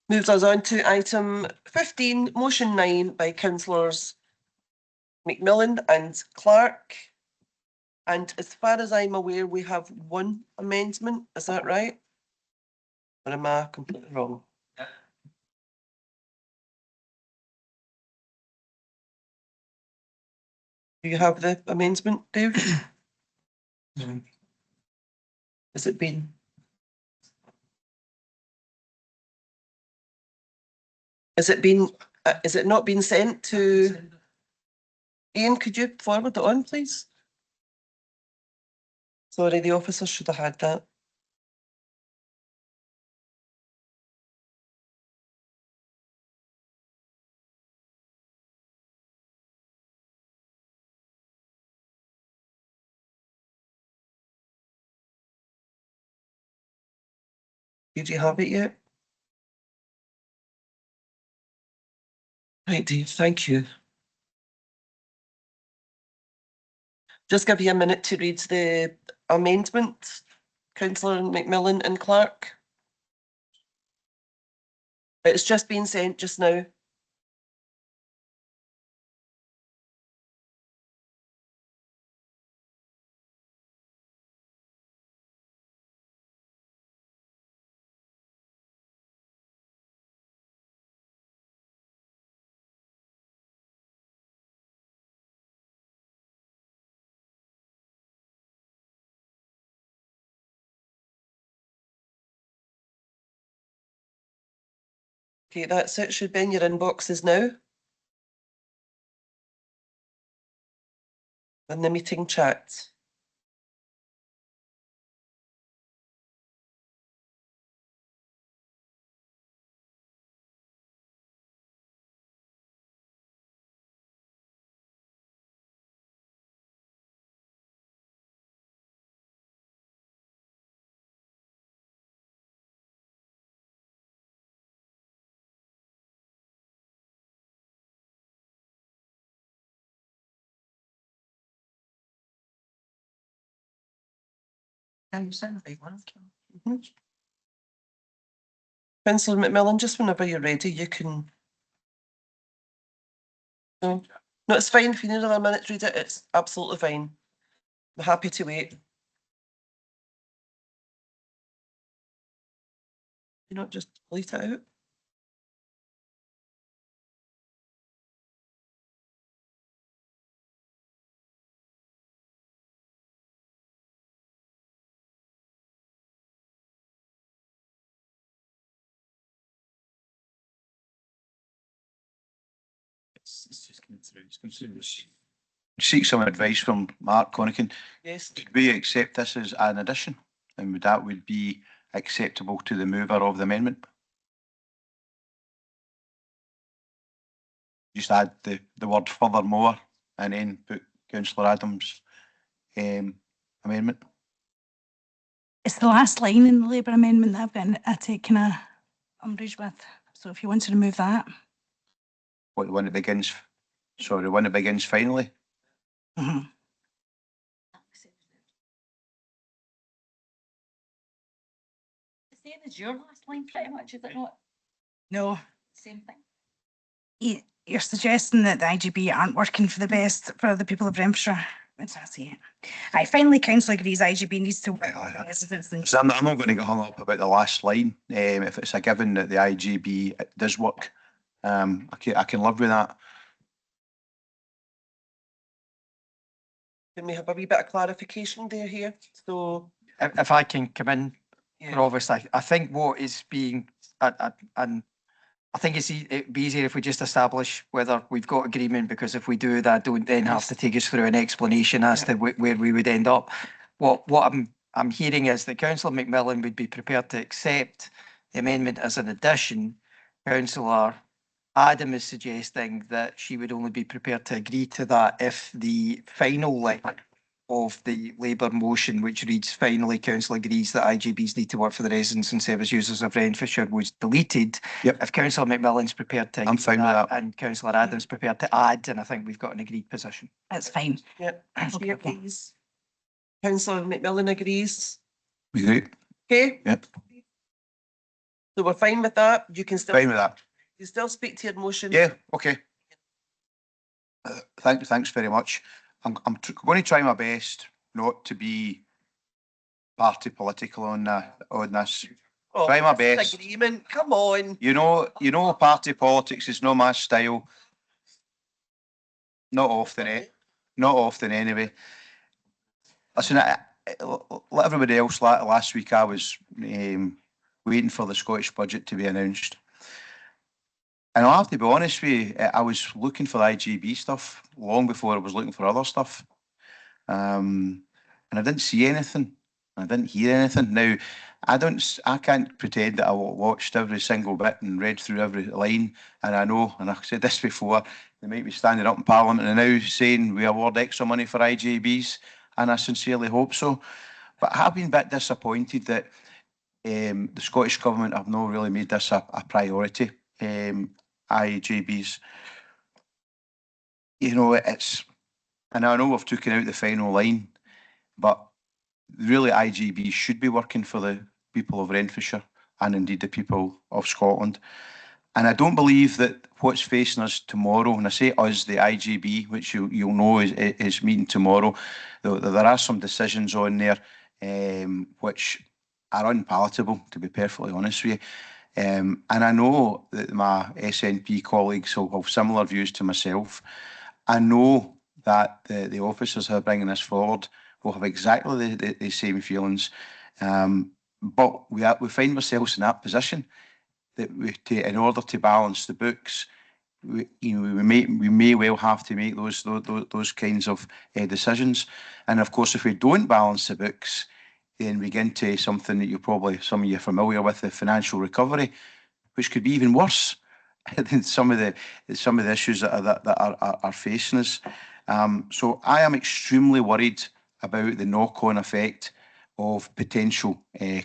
Moves us on to item 15, motion 9 by councillors McMillan and Clark. And as far as I'm aware, we have one amendment. Is that right? Or am I completely wrong? Do you have the amendment, David? Has it been? Has it been, is it not been sent to? Ian, could you forward it on, please? Sorry, the officer should have had that. Did you have it yet? Right, Dave, thank you. Just give you a minute to read the amendment, councillor McMillan and Clark. It's just been sent just now. Okay, that's it. Should be in your inboxes now. In the meeting chat. Yeah, you sent the right one. Councillor McMillan, just whenever you're ready, you can No, no, it's fine. If you need another minute to read it, it's absolutely fine. I'm happy to wait. You not just delete it out? It's just coming through. It's coming through. Seek some advice from Mark Connican. Yes. Could we accept this as an addition? And would that be acceptable to the mover of the amendment? Just add the word furthermore and then put Councillor Adams' amendment. It's the last line in the Labour amendment that I've got a taken a umbrage with. So if you want to remove that. What, the one that begins, sorry, the one that begins finally? Mhm. The same as your last line, pretty much, is it not? No. Same thing. You're suggesting that the IGB aren't working for the best for the people of Renfrewshire. What's that say? Finally, council agrees IGB needs to work with residents. So I'm not going to get hung up about the last line. If it's a given that the IGB does work, I can live with that. Can we have a wee bit of clarification there here? So If I can come in, yeah. Provost, I think what is being, and I think it'd be easier if we just establish whether we've got agreement, because if we do that, don't then have to take us through an explanation as to where we would end up. What I'm hearing is that Councillor McMillan would be prepared to accept the amendment as an addition. Councillor Adam is suggesting that she would only be prepared to agree to that if the final line of the Labour motion, which reads, finally, council agrees that IGBs need to work for the residents and service users of Renfrewshire, was deleted. Yep. If Councillor McMillan's prepared to agree I'm fine with that. and Councillor Adams prepared to add, then I think we've got an agreed position. That's fine. Yep. Okay, Chair, okay. please. Councillor McMillan agrees. We agree? Okay. Yep. So we're fine with that. You can still Fine with that. you still speak to your motion. Yeah, okay. Thanks very much. I'm going to try my best not to be party political on this. Oh, try my this is best. agreement. Come on. You know, party politics is not my style. Not often, not often anyway. Listen, like everybody else, last week I was waiting for the Scottish budget to be announced. And I'll have to be honest with you, I was looking for the IGB stuff long before I was looking for other stuff. And I didn't see anything. I didn't hear anything. Now, I can't pretend that I watched every single bit and read through every line. And I know, and I've said this before, they might be standing up in Parliament and now saying we award extra money for IGBs, and I sincerely hope so. But I have been a bit disappointed that the Scottish Government have not really made this a priority. IGBs. You know, and I know we've taken out the final line, but really IGB should be working for the people of Renfrewshire and indeed the people of Scotland. And I don't believe that what's facing us tomorrow, and I say us, the IGB, which you'll know is meeting tomorrow, there are some decisions on there which are unpalatable, to be perfectly honest with you. And I know that my SNP colleagues will have similar views to myself. I know that the officers who are bringing this forward will have exactly the same feelings. But we find ourselves in that position that in order to balance the books, we may well have to make those kinds of decisions. And of course, if we don't balance the books, then we get into something that some of you are familiar with, the financial recovery, which could be even worse than some of the issues that are facing us. So I am extremely worried about the knock-on effect of potential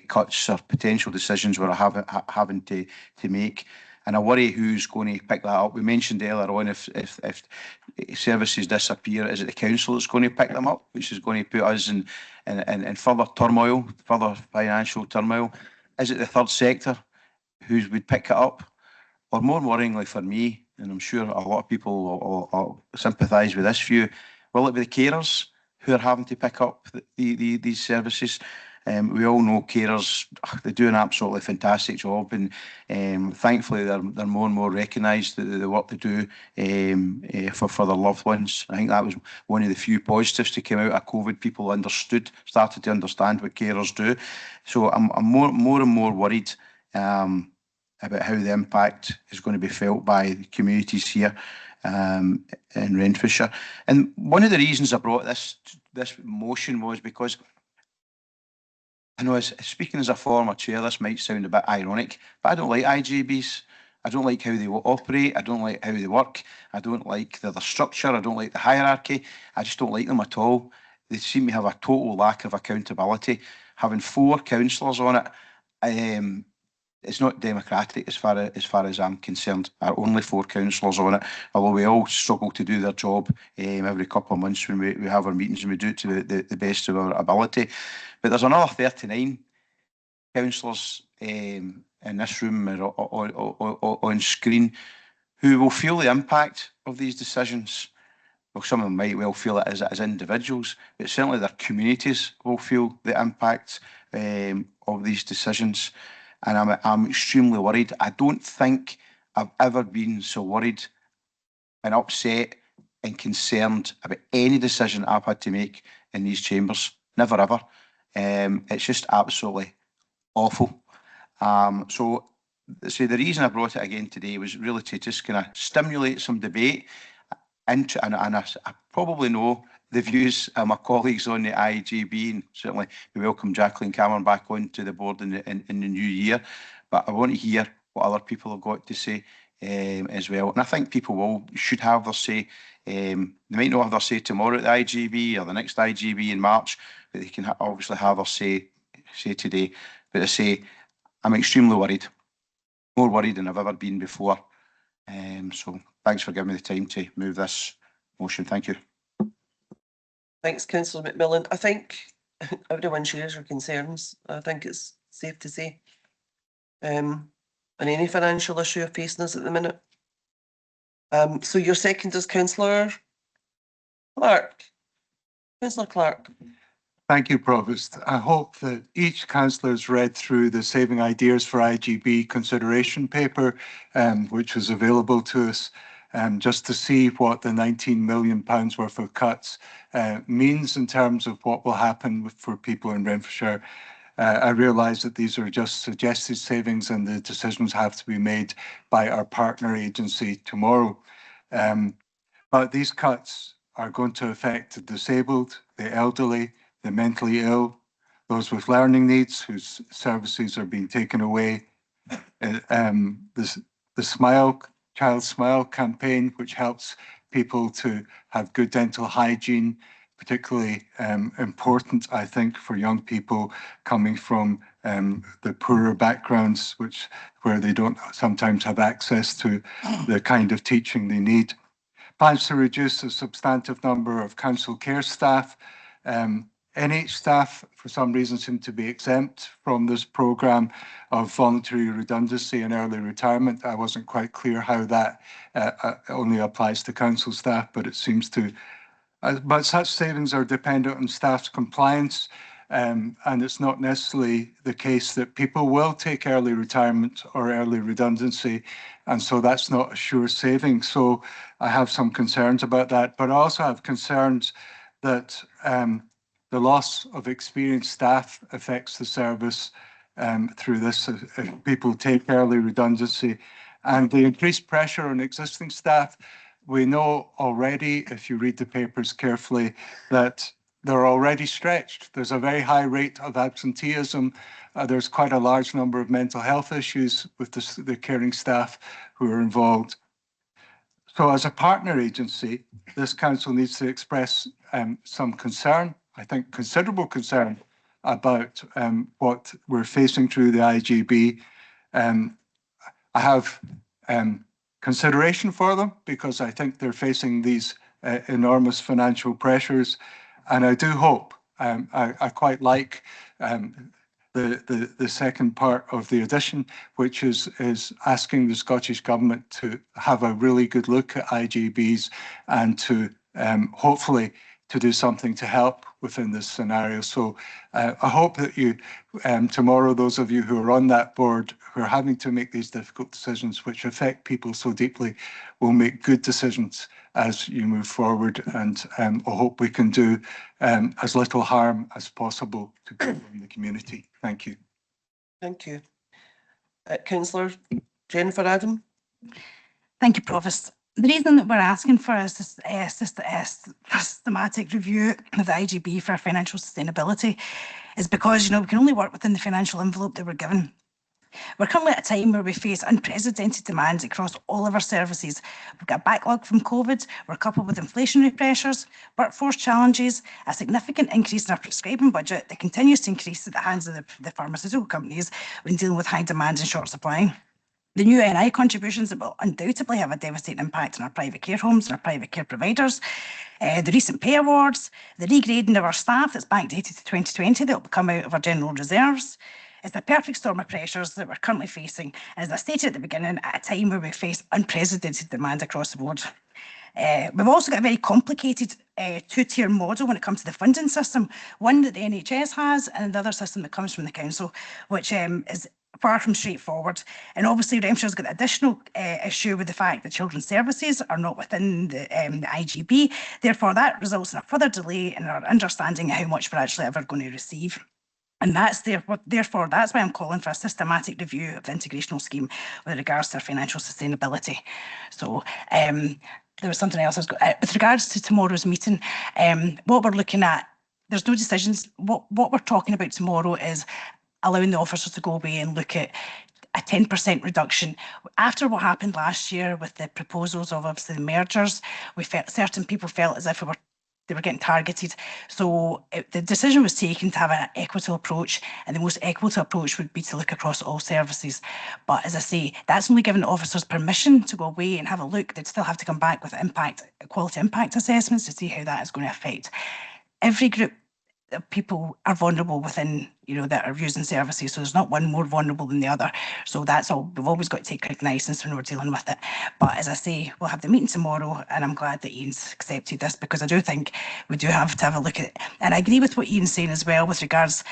cuts or potential decisions we're having to make. And I worry who's going to pick that up. We mentioned earlier on, if services disappear, is it the council that's going to pick them up, which is going to put us in further turmoil, further financial turmoil? Is it the third sector who would pick it up? Or more worryingly for me, and I'm sure a lot of people will sympathise with this view, will it be the carers who are having to pick up these services? We all know carers, they do an absolutely fantastic job, and thankfully they're more and more recognised, the work they do for their loved ones. I think that was one of the few positives to come out of COVID. People started to understand what carers do. So I'm more and more worried about how the impact is going to be felt by the communities here in Renfrewshire. And one of the reasons I brought this motion was because I know, speaking as a former chair, this might sound a bit ironic, but I don't like IGBs. I don't like how they operate. I don't like how they work. I don't like their structure. I don't like the hierarchy. I just don't like them at all. They seem to have a total lack of accountability. Having 4 councillors on it, it's not democratic as far as I'm concerned. There are only 4 councillors on it, although we all struggle to do their job every couple of months when we have our meetings, and we do it to the best of our ability. But there's another 39 councillors in this room or on screen who will feel the impact of these decisions. Well, some of them might well feel it as individuals, but certainly their communities will feel the impact of these decisions. And I'm extremely worried. I don't think I've ever been so worried and upset and concerned about any decision I've had to make in these chambers. Never ever. It's just absolutely awful. So the reason I brought it again today was really to just kind of stimulate some debate, and I probably know the views of my colleagues on the IGB, and certainly we welcome Jacqueline Cameron back onto the board in the new year. But I want to hear what other people have got to say as well. And I think people should have their say. They might not have their say tomorrow at the IGB or the next IGB in March, but they can obviously have their say today. But I say, I'm extremely worried, more worried than I've ever been before. So thanks for giving me the time to move this motion. Thank you. Thanks, Councillor McMillan. I think everyone shares your concerns. I think it's safe to say. And any financial issue facing us at the minute. So your second is Councillor Clark. Councillor Clark. Thank you, Provost. I hope that each councillor has read through the Saving Ideas for IGB consideration paper, which was available to us, just to see what the £19 million worth of cuts means in terms of what will happen for people in Renfrewshire. I realise that these are just suggested savings and the decisions have to be made by our partner agency tomorrow. But these cuts are going to affect the disabled, the elderly, the mentally ill, those with learning needs whose services are being taken away. The Child Smile campaign, which helps people to have good dental hygiene, particularly important, I think, for young people coming from the poorer backgrounds, where they don't sometimes have access to the kind of teaching they need. Plans to reduce the substantive number of council care staff. NH staff, for some reason, seem to be exempt from this programme of voluntary redundancy and early retirement. I wasn't quite clear how that only applies to council staff, but it seems to. But such savings are dependent on staff's compliance, and it's not necessarily the case that people will take early retirement or early redundancy, and so that's not a sure saving. So I have some concerns about that, but I also have concerns that the loss of experienced staff affects the service through this. If people take early redundancy, and the increased pressure on existing staff, we know already, if you read the papers carefully, that they're already stretched. There's a very high rate of absenteeism. There's quite a large number of mental health issues with the caring staff who are involved. So as a partner agency, this council needs to express some concern, I think considerable concern, about what we're facing through the IGB. I have consideration for them because I think they're facing these enormous financial pressures, and I do hope, I quite like the second part of the addition, which is asking the Scottish Government to have a really good look at IGBs and to hopefully to do something to help within this scenario. So I hope that you, tomorrow, those of you who are on that board, who are having to make these difficult decisions which affect people so deeply, will make good decisions as you move forward. And I hope we can do as little harm as possible to people in the community. Thank you. Thank you. Councillor Jennifer Adam. Thank you, Provost. The reason that we're asking for a systematic review of the IGB for financial sustainability is because, you know, we can only work within the financial envelope that we're given. We're currently at a time where we face unprecedented demands across all of our services. We've got a backlog from COVID, we're coupled with inflationary pressures, workforce challenges, a significant increase in our prescribing budget that continues to increase at the hands of the pharmaceutical companies when dealing with high demand and short supply. The new NI contributions that will undoubtedly have a devastating impact on our private care homes and our private care providers. The recent pay awards, the regrading of our staff that's backdated to 2020 that will come out of our general reserves. It's the perfect storm of pressures that we're currently facing, as I stated at the beginning, at a time where we face unprecedented demand across the board. We've also got a very complicated two-tier model when it comes to the funding system, one that the NHS has and the other system that comes from the council, which is far from straightforward. And obviously Renfrewshire's got an additional issue with the fact that children's services are not within the IGB. Therefore, that results in a further delay in our understanding how much we're actually ever going to receive. And therefore, that's why I'm calling for a systematic review of the integrational scheme with regards to our financial sustainability. So there was something else I was going with regards to tomorrow's meeting. What we're looking at, there's no decisions. What we're talking about tomorrow is allowing the officers to go away and look at a 10% reduction. After what happened last year with the proposals of obviously the mergers, we felt certain people felt as if they were getting targeted. So the decision was taken to have an equitable approach, and the most equitable approach would be to look across all services. But as I say, that's only giving officers permission to go away and have a look. They'd still have to come back with quality impact assessments to see how that is going to affect. Every group of people are vulnerable within, you know, that are using services. So there's not one more vulnerable than the other. So that's all. We've always got to take cognizance when we're dealing with it. But as I say, we'll have the meeting tomorrow, and I'm glad that Ian's accepted this, because I do think we do have to have a look at it. And I agree with what Ian's saying as well with regards.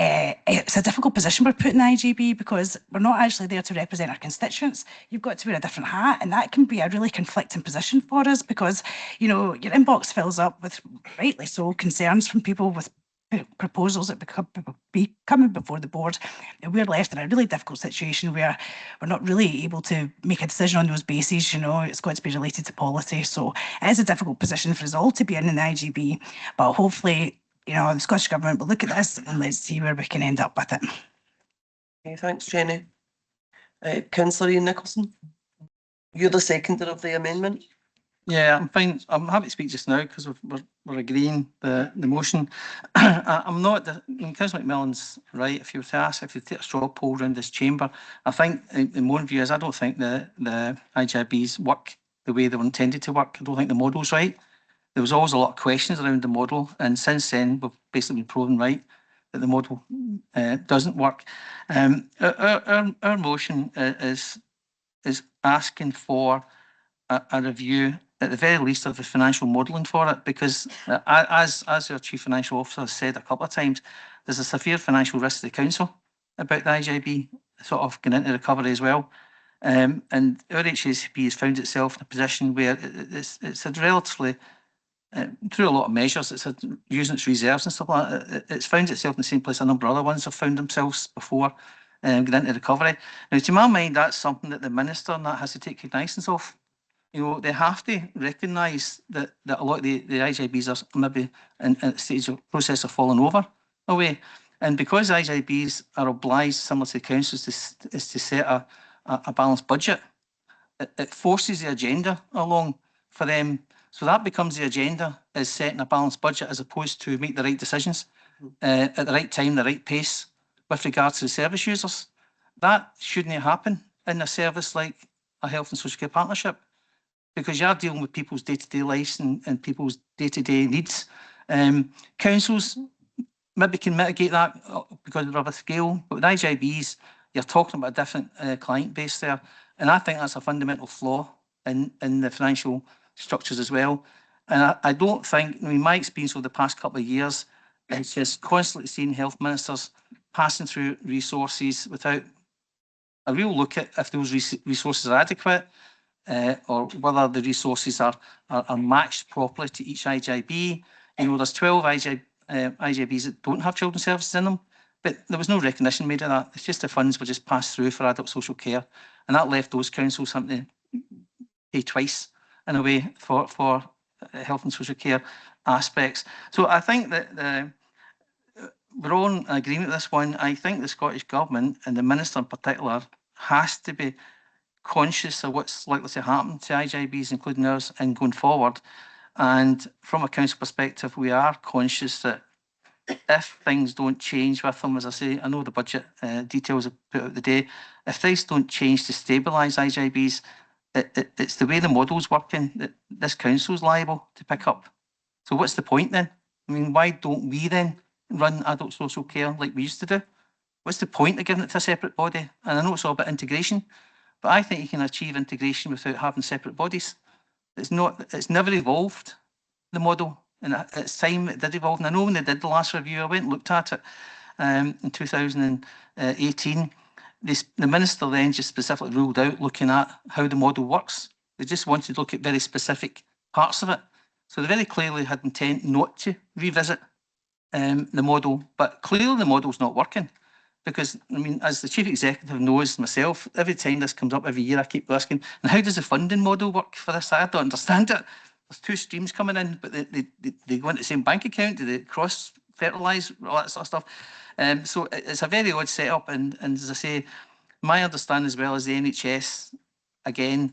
It's a difficult position we're putting in the IGB, because we're not actually there to represent our constituents. You've got to wear a different hat, and that can be a really conflicting position for us, because, you know, your inbox fills up with, rightly so, concerns from people with proposals that be coming before the board, and we're left in a really difficult situation where we're not really able to make a decision on those bases. You know, it's got to be related to policy. So it is a difficult position for us all to be in the IGB, but hopefully, you know, the Scottish Government will look at this and let's see where we can end up with it. Okay, thanks, Jenny. Councillor Airlie-Nicolson, you're the seconder of the amendment. Yeah, I'm fine. I'm happy to speak just now because we're agreeing the motion. I'm not, Councillor McMillan's right. If you were to ask, if you take a straw poll around this chamber, I think in my own view is I don't think the IGBs work the way they were intended to work. I don't think the model's right. There was always a lot of questions around the model, and since then we've basically been proven right that the model doesn't work. Our motion is asking for a review at the very least of the financial modelling for it, because as our Chief Financial Officer has said a couple of times, there's a severe financial risk to the council about the IGB sort of going into recovery as well. And our HSBC has found itself in a position where it's had relatively, through a lot of measures, it's had using its reserves and stuff like that, it's found itself in the same place a number of other ones have found themselves before getting into recovery. Now, to my mind, that's something that the Minister and that has to take cognizance of. You know, they have to recognise that a lot of the IGBs are maybe in a stage of process of falling over away. And because IGBs are obliged, similar to the councils, is to set a balanced budget, it forces the agenda along for them. So that becomes the agenda, is setting a balanced budget as opposed to make the right decisions at the right time, the right pace with regards to the service users. That shouldn't happen in a service like a health and social care partnership, because you're dealing with people's day-to-day lives and people's day-to-day needs. Councils maybe can mitigate that because of the scale. But with IJBs, you're talking about a different client base there. And I think that's a fundamental flaw in the financial structures as well. And I don't think, I mean, my experience over the past couple of years is just constantly seeing health ministers passing through resources without a real look at if those resources are adequate or whether the resources are matched properly to each IJB. You know, there's 12 IJBs that don't have children's services in them, but there was no recognition made of that. It's just the funds were just passed through for adult social care, and that left those councils having to pay twice in a way for health and social care aspects. So I think that we're all in agreement with this one. I think the Scottish Government and the Minister in particular has to be conscious of what's likely to happen to IJBs, including ours, and going forward. And from a council perspective, we are conscious that if things don't change with them, as I say, I know the budget details are put out the day, if things don't change to stabilise IJBs, it's the way the model's working that this council's liable to pick up. So what's the point then? I mean, why don't we then run adult social care like we used to do? What's the point of giving it to a separate body? And I know it's all about integration, but I think you can achieve integration without having separate bodies. It's never evolved, the model, and at its time it did evolve. And I know when they did the last review, I went and looked at it in 2018. The minister then just specifically ruled out looking at how the model works. They just wanted to look at very specific parts of it. So they very clearly had intent not to revisit the model, but clearly the model's not working. Because, I mean, as the Chief Executive knows myself, every time this comes up every year, I keep asking, and how does the funding model work for this? I don't understand it. There's two streams coming in, but they go into the same bank account, do they cross-fertilise, all that sort of stuff. So it's a very odd setup, and as I say, my understanding as well as the NHS, again,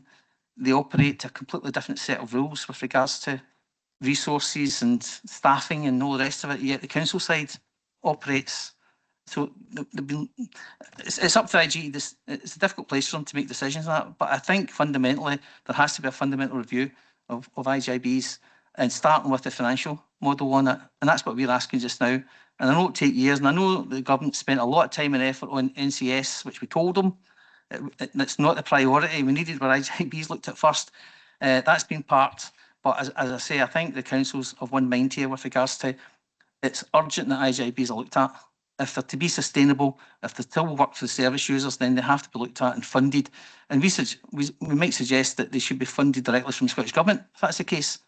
they operate to a completely different set of rules with regards to resources and staffing and all the rest of it, yet the council side operates. So it's up to IG. It's a difficult place for them to make decisions on that. But I think fundamentally there has to be a fundamental review of IJBs and starting with the financial model on it. And that's what we're asking just now. And I know it'll take years. And I know the government spent a lot of time and effort on NCS, which we told them it's not the priority. We needed what IJBs looked at first. That's been parked. But as I say, I think the council's of one mind here with regards to it's urgent that IJBs are looked at. If they're to be sustainable, if they still work for the service users, then they have to be looked at and funded. And we might suggest that they should be funded directly from the Scottish Government. If that's the case,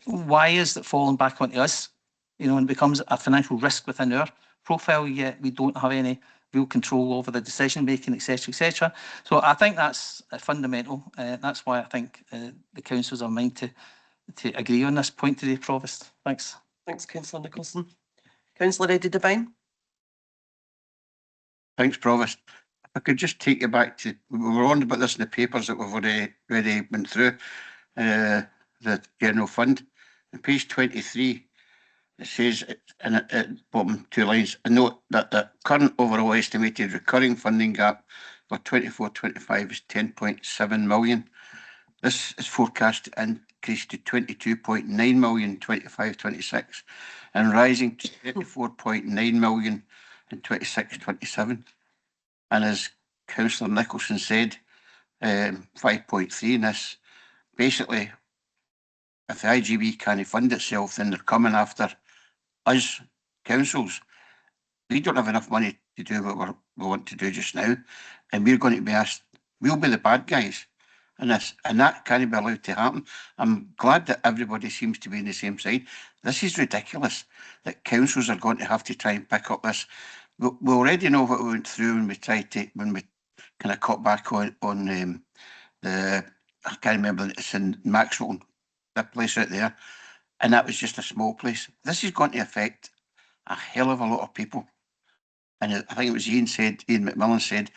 why is it falling back onto us? You know, and becomes a financial risk within our profile, yet we don't have any real control over the decision making, etc., etc. So I think that's fundamental. That's why I think the councils are mind to agree on this point today, Provost. Thanks. Thanks, Councillor Nicholson. Councillor Eddie Devine. Thanks, Provost. If I could just take you back to, we were on about this in the papers that we've already went through, the general fund. On page 23, it says in the bottom two lines, a note that the current overall estimated recurring funding gap for 24-25 is 10.7 million. This is forecast to increase to 22.9 million 25-26 and rising to 34.9 million in 26-27. And as Councillor Nicholson said, 5.3 in this, basically, if the IGB can't fund itself, then they're coming after us, councils. We don't have enough money to do what we want to do just now, and we're going to be asked, we'll be the bad guys in this, and that can't be allowed to happen. I'm glad that everybody seems to be on the same side. This is ridiculous that councils are going to have to try and pick up this. We already know what we went through when we tried to, when we kind of cut back on the, I can't remember, it's in MacFarlane, that place out there, and that was just a small place. This is going to affect a hell of a lot of people. And I think it was Ian McMillan said,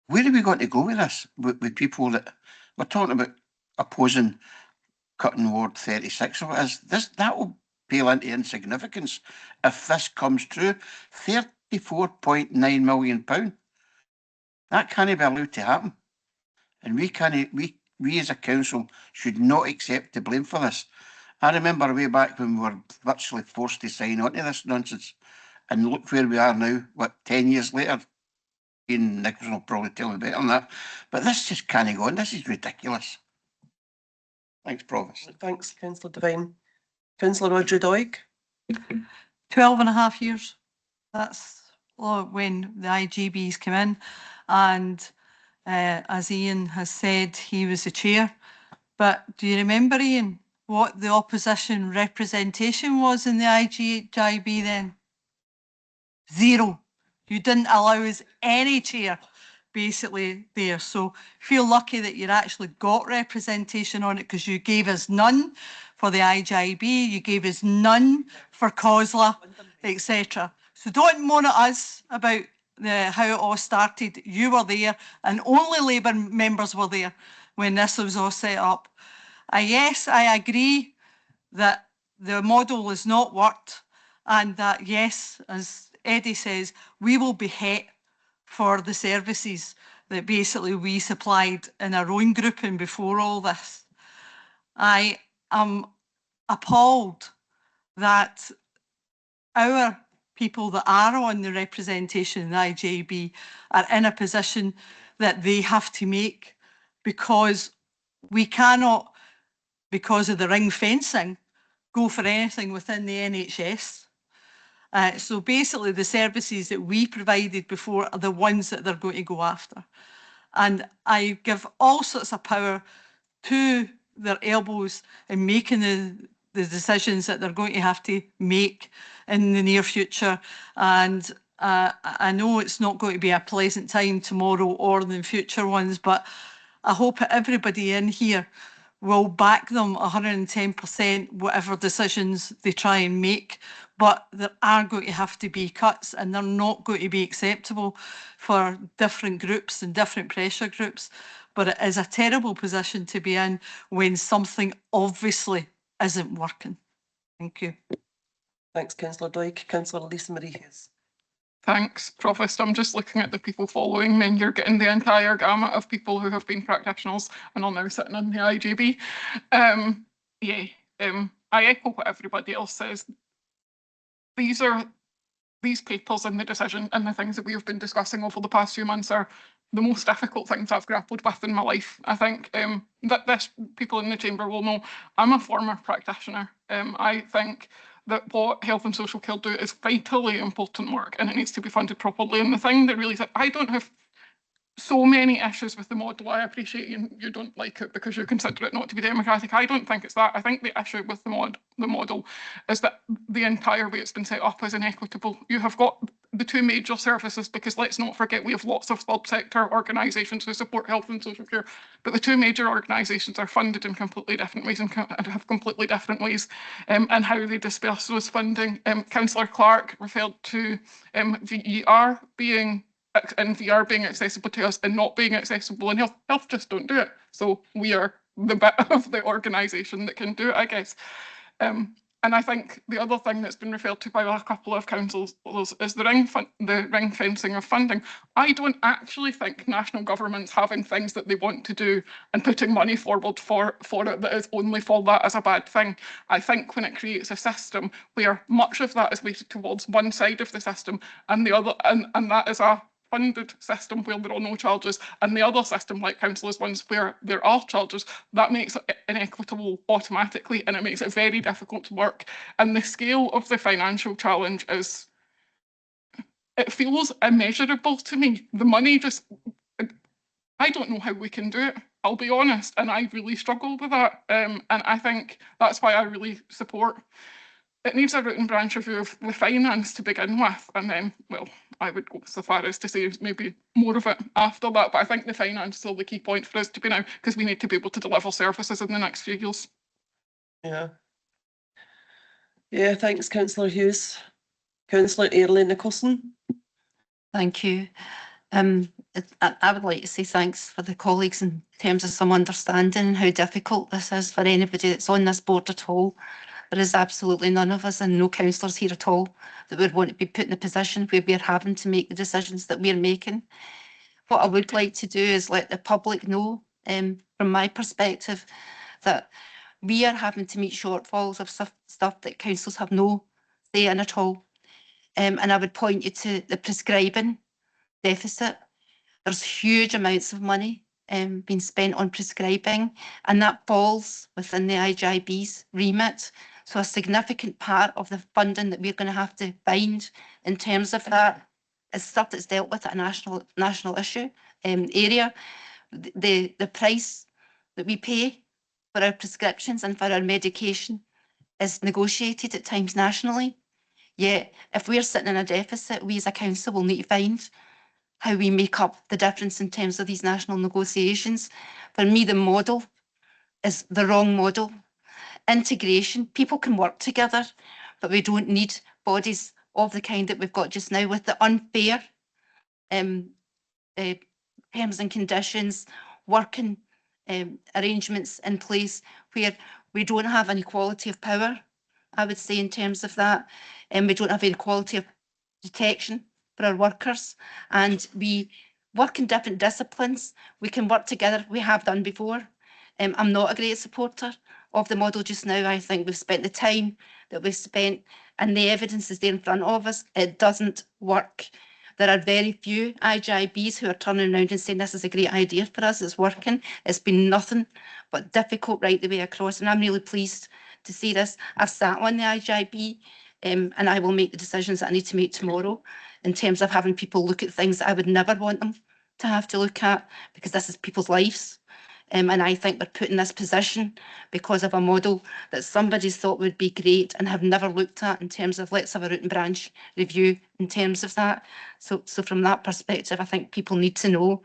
where are we going to go with this? With people that, we're talking about opposing cutting Ward 36 or what it is. That will pale into insignificance if this comes true. £34.9 million. That can't be allowed to happen. And we as a council should not accept the blame for this. I remember way back when we were virtually forced to sign on to this nonsense. And look where we are now, what, 10 years later? Ian Nicholson will probably tell me better than that. But this just can't go on. This is ridiculous. Thanks, Provost. Thanks, Councillor Devine. Councillor Roger Doig. 12.5 years. That's when the IGBs come in. And as Ian has said, he was the chair. But do you remember, Ian, what the opposition representation was in the IGB then? 0. You didn't allow us any chair basically there. So feel lucky that you'd actually got representation on it, because you gave us none for the IGB, you gave us none for COSLA, etc. So don't moan at us about how it all started. You were there, and only Labour members were there when this was all set up. Yes, I agree that the model has not worked, and that yes, as Eddie says, we will be het for the services that basically we supplied in our own grouping before all this. I am appalled that our people that are on the representation in the IJB are in a position that they have to make, because we cannot, because of the ring fencing, go for anything within the NHS. So basically the services that we provided before are the ones that they're going to go after. And I give all sorts of power to their elbows in making the decisions that they're going to have to make in the near future. And I know it's not going to be a pleasant time tomorrow or in the future ones, but I hope everybody in here will back them 110%, whatever decisions they try and make. But there are going to have to be cuts, and they're not going to be acceptable for different groups and different pressure groups. But it is a terrible position to be in when something obviously isn't working. Thank you. Thanks, Councillor Doig. Councillor Lisa Marie Hughes. Thanks, Provost. I'm just looking at the people following me, and you're getting the entire gamut of people who have been practitioners and are now sitting in the IGB. I echo what everybody else says. These papers and the decision and the things that we have been discussing over the past few months are the most difficult things I've grappled with in my life. I think that people in the chamber will know I'm a former practitioner. I think that what health and social care do is vitally important work, and it needs to be funded properly. And the thing that really, I don't have so many issues with the model. I appreciate you don't like it because you consider it not to be democratic. I don't think it's that. I think the issue with the model is that the entire way it's been set up is inequitable. You have got the two major services, because let's not forget we have lots of subsector organisations who support health and social care, but the two major organisations are funded in completely different ways and have completely different ways and how they disperse those funding. Councillor Clark referred to VR being accessible to us and not being accessible, and health just don't do it. So we are the bit of the organisation that can do it, I guess. And I think the other thing that's been referred to by a couple of councillors is the ring fencing of funding. I don't actually think national governments having things that they want to do and putting money forward for it that is only for that is a bad thing. I think when it creates a system where much of that is weighted towards one side of the system and the other, and that is a funded system where there are no charges, and the other system, like councillors ones where there are charges, that makes it inequitable automatically, and it makes it very difficult to work. And the scale of the financial challenge is, it feels immeasurable to me. The money just, I don't know how we can do it, I'll be honest, and I really struggle with that. And I think that's why I really support it needs a root and branch review of the finance to begin with, and then, well, I would go so far as to say maybe more of it after that, but I think the finance is still the key point for us to be now, because we need to be able to deliver services in the next few years. Yeah, thanks, Councillor Hughes. Councillor Airlie-Nicolson. Thank you. I would like to say thanks for the colleagues in terms of some understanding how difficult this is for anybody that's on this board at all. There is absolutely none of us, and no councillors here at all, that would want to be put in a position where we're having to make the decisions that we're making. What I would like to do is let the public know, from my perspective, that we are having to meet shortfalls of stuff that councils have no say in at all. And I would point you to the prescribing deficit. There's huge amounts of money being spent on prescribing, and that falls within the IGIB's remit. So a significant part of the funding that we're going to have to find in terms of that is stuff that's dealt with at a national issue area. The price that we pay for our prescriptions and for our medication is negotiated at times nationally. Yet, if we're sitting in a deficit, we as a council will need to find how we make up the difference in terms of these national negotiations. For me, the model is the wrong model. Integration, people can work together, but we don't need bodies of the kind that we've got just now with the unfair terms and conditions, working arrangements in place where we don't have an equality of power, I would say, in terms of that. And we don't have an equality of protection for our workers, and we work in different disciplines. We can work together. We have done before. I'm not a great supporter of the model just now. I think we've spent the time that we've spent and the evidence is there in front of us. It doesn't work. There are very few IGIBs who are turning around and saying this is a great idea for us, it's working. It's been nothing but difficult right the way across, and I'm really pleased to see this. I've sat on the IGIB and I will make the decisions that I need to make tomorrow in terms of having people look at things that I would never want them to have to look at, because this is people's lives. And I think we're put in this position because of a model that somebody's thought would be great and have never looked at in terms of let's have a root and branch review in terms of that. So from that perspective, I think people need to know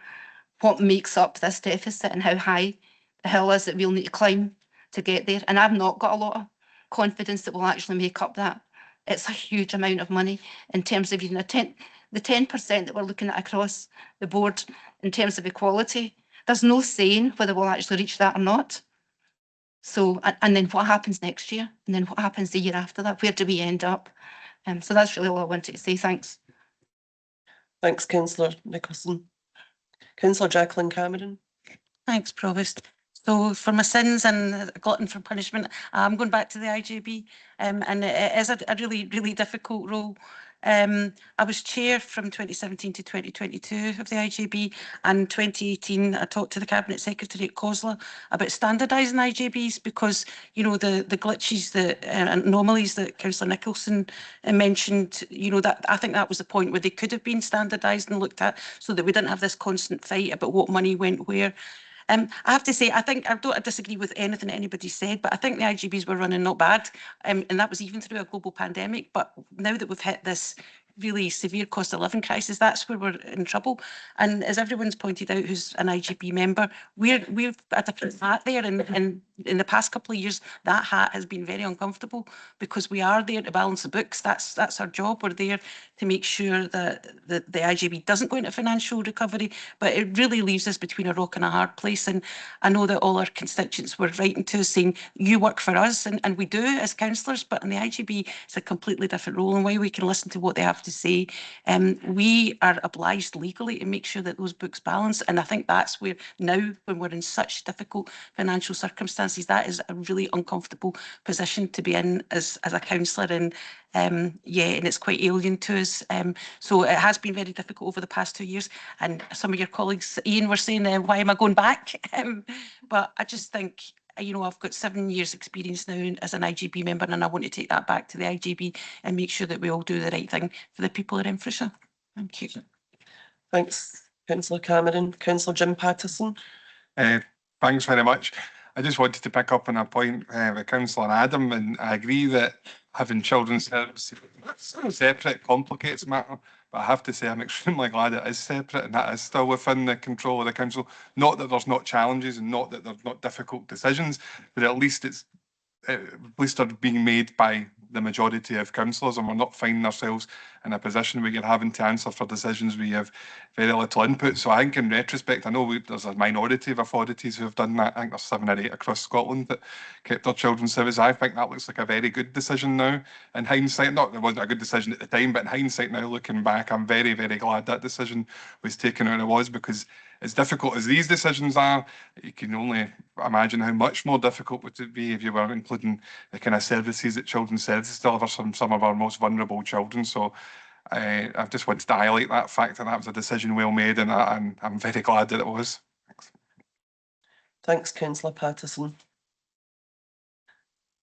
what makes up this deficit and how high the hill is that we'll need to climb to get there. And I've not got a lot of confidence that we'll actually make up that. It's a huge amount of money in terms of even the 10% that we're looking at across the board in terms of equality. There's no saying whether we'll actually reach that or not. So, and then what happens next year? And then what happens the year after that? Where do we end up? So that's really all I wanted to say. Thanks. Thanks, Councillor Nicholson. Councillor Jacqueline Cameron. Thanks, Provost. So for my sins and glutton for punishment, I'm going back to the IJB, and it is a really, really difficult role. I was chair from 2017 to 2022 of the IJB, and 2018 I talked to the Cabinet Secretary at COSLA about standardising IJBs because, you know, the glitches, the anomalies that Councillor Nicholson mentioned, you know, that I think that was the point where they could have been standardised and looked at so that we didn't have this constant fight about what money went where. I have to say, I don't disagree with anything anybody said, but I think the IGBs were running not bad, and that was even through a global pandemic. But now that we've hit this really severe cost of living crisis, that's where we're in trouble. And as everyone's pointed out who's an IGB member, we've a different hat there, and in the past couple of years, that hat has been very uncomfortable because we are there to balance the books. That's our job. We're there to make sure that the IGB doesn't go into financial recovery, but it really leaves us between a rock and a hard place. And I know that all our constituents were writing to us saying, you work for us, and we do as councillors, but in the IGB, it's a completely different role, and while we can listen to what they have to say, we are obliged legally to make sure that those books balance. And I think that's where now, when we're in such difficult financial circumstances, that is a really uncomfortable position to be in as a councillor, and yeah, and it's quite alien to us. So it has been very difficult over the past 2 years, and some of your colleagues, Ian, were saying, why am I going back? But I just think, you know, I've got 7 years experience now as an IGB member, and I want to take that back to the IGB and make sure that we all do the right thing for the people of Renfrewshire. Thank you. Thanks, Councillor Cameron. Councillor Jim Paterson. Thanks very much. I just wanted to pick up on a point with Councillor Adam, and I agree that having children's services separate complicates matter, but I have to say I'm extremely glad it is separate and that is still within the control of the council. Not that there's not challenges and not that there's not difficult decisions, but at least they're being made by the majority of councillors, and we're not finding ourselves in a position where you're having to answer for decisions we have very little input. So I think in retrospect, I know there's a minority of authorities who have done that. I think there's 7 or 8 across Scotland that kept their children's service. I think that looks like a very good decision now. In hindsight, it wasn't a good decision at the time, but in hindsight now, looking back, I'm very, very glad that decision was taken when it was, because as difficult as these decisions are, you can only imagine how much more difficult would it be if you were including the kind of services that children's services deliver some of our most vulnerable children. So I've just wanted to highlight that fact, and that was a decision well made, and I'm very glad that it was. Thanks, Councillor Paterson.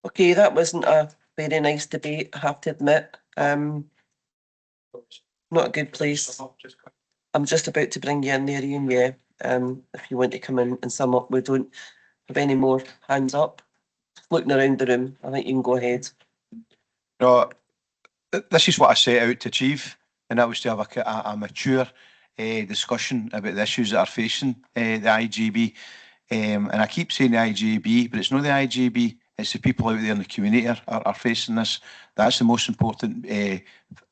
Okay, that wasn't a very nice debate, I have to admit. Not a good place. I'm just about to bring you in there, Ian, yeah. If you want to come in and sum up, we don't have any more hands up. Looking around the room, I think you can go ahead. No, this is what I set out to achieve, and that was to have a mature discussion about the issues that are facing the IGB. And I keep saying the IGB, but it's not the IGB, it's the people out there in the community are facing this. That's the most important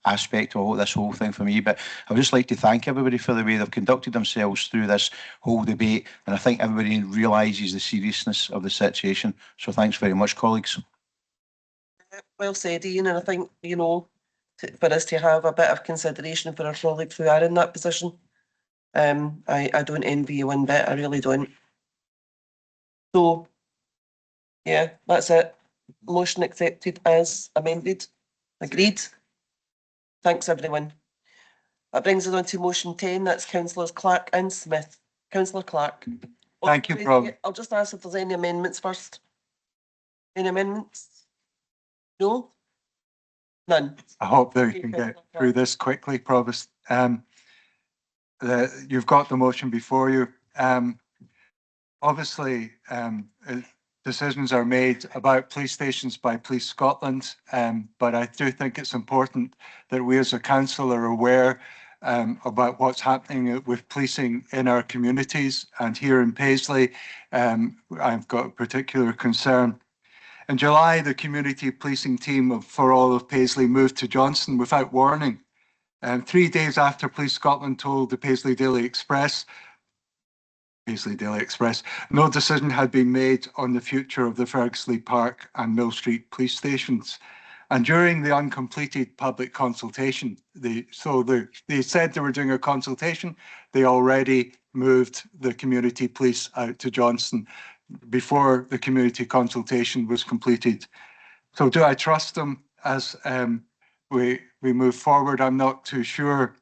aspect of this whole thing for me. But I would just like to thank everybody for the way they've conducted themselves through this whole debate, and I think everybody realises the seriousness of the situation. So thanks very much, colleagues. Well said, Ian, and I think, you know, for us to have a bit of consideration for our colleagues who are in that position, I don't envy you one bit, I really don't. So, yeah, that's it. Motion accepted as amended. Agreed. Thanks, everyone. That brings us on to motion 10. That's Councillors Clark and Smith. Councillor Clark. Thank you, Prof. I'll just ask if there's any amendments first. Any amendments? No? None. I hope that we can get through this quickly, Provost. You've got the motion before you. Obviously, decisions are made about police stations by Police Scotland, but I do think it's important that we as a council are aware about what's happening with policing in our communities. And here in Paisley, I've got a particular concern. In July, the community policing team for all of Paisley moved to Johnston without warning. 3 days after Police Scotland told the Paisley Daily Express, no decision had been made on the future of the Ferguslie Park and Mill Street police stations. And during the uncompleted public consultation, they said they were doing a consultation, they already moved the community police out to Johnston before the community consultation was completed. So do I trust them as we move forward? I'm not too sure.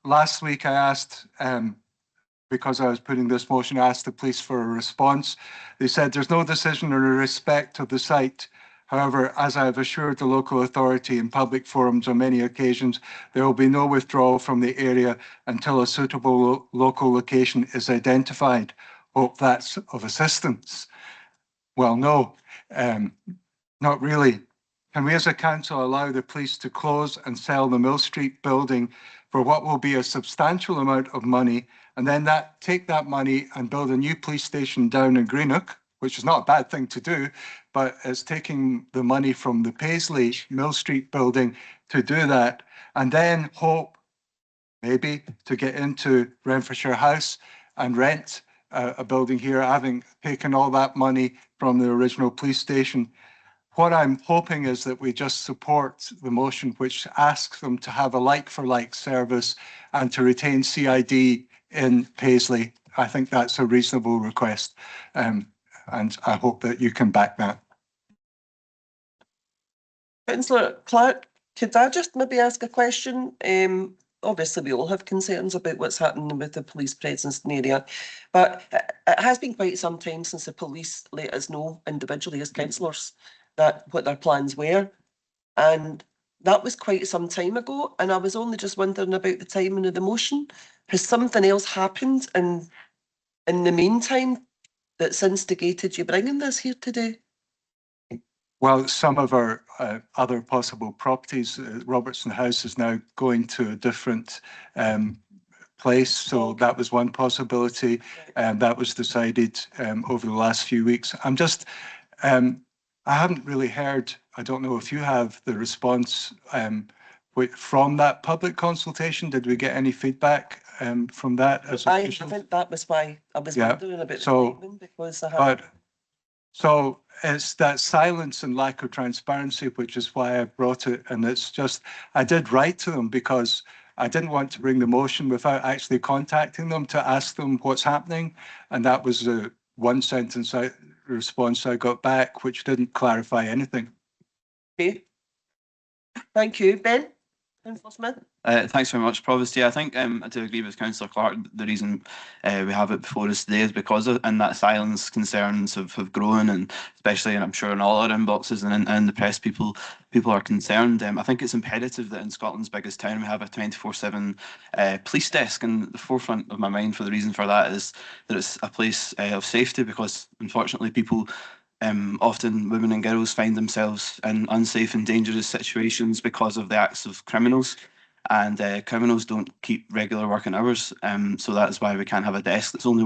Last week I asked, because I was putting this motion, I asked the police for a response. They said there's no decision in respect of the site. However, as I have assured the local authority in public forums on many occasions, there will be no withdrawal from the area until a suitable local location is identified. Hope that's of assistance. Well, no, not really. Can we as a council allow the police to close and sell the Mill Street building for what will be a substantial amount of money, and then take that money and build a new police station down in Greenock, which is not a bad thing to do, but it's taking the money from the Paisley Mill Street building to do that, and then hope maybe to get into Renfrewshire House and rent a building here, having taken all that money from the original police station. What I'm hoping is that we just support the motion which asks them to have a like-for-like service and to retain CID in Paisley. I think that's a reasonable request, and I hope that you can back that. Councillor Clark, could I just maybe ask a question? Obviously, we all have concerns about what's happening with the police presence in the area, but it has been quite some time since the police let us know individually as councillors that what their plans were, and that was quite some time ago, and I was only just wondering about the timing of the motion. Has something else happened in the meantime that's instigated you bringing this here today? Well, some of our other possible properties, Robertson House is now going to a different place, so that was one possibility, and that was decided over the last few weeks. I haven't really heard I don't know if you have the response from that public consultation. Did we get any feedback from that as I officials? haven't, that was why I was Yeah, wondering about the so- statement, because I haven't. So it's that silence and lack of transparency, which is why I brought it. And it's just, I did write to them because I didn't want to bring the motion without actually contacting them to ask them what's happening. And that was the one sentence response I got back, which didn't clarify anything. Okay. Thank you. Ben? Councillor Smith? Thanks very much, Provost. Yeah, I think I do agree with Councillor Clark. The reason we have it before us today is because of, and that silence concerns have grown, and especially, and I'm sure in all our inboxes and in the press, people are concerned. I think it's imperative that in Scotland's biggest town we have a 24/7 police desk, and the forefront of my mind for the reason for that is that it's a place of safety, because unfortunately people, often women and girls, find themselves in unsafe and dangerous situations because of the acts of criminals. And criminals don't keep regular working hours, so that's why we can't have a desk that's only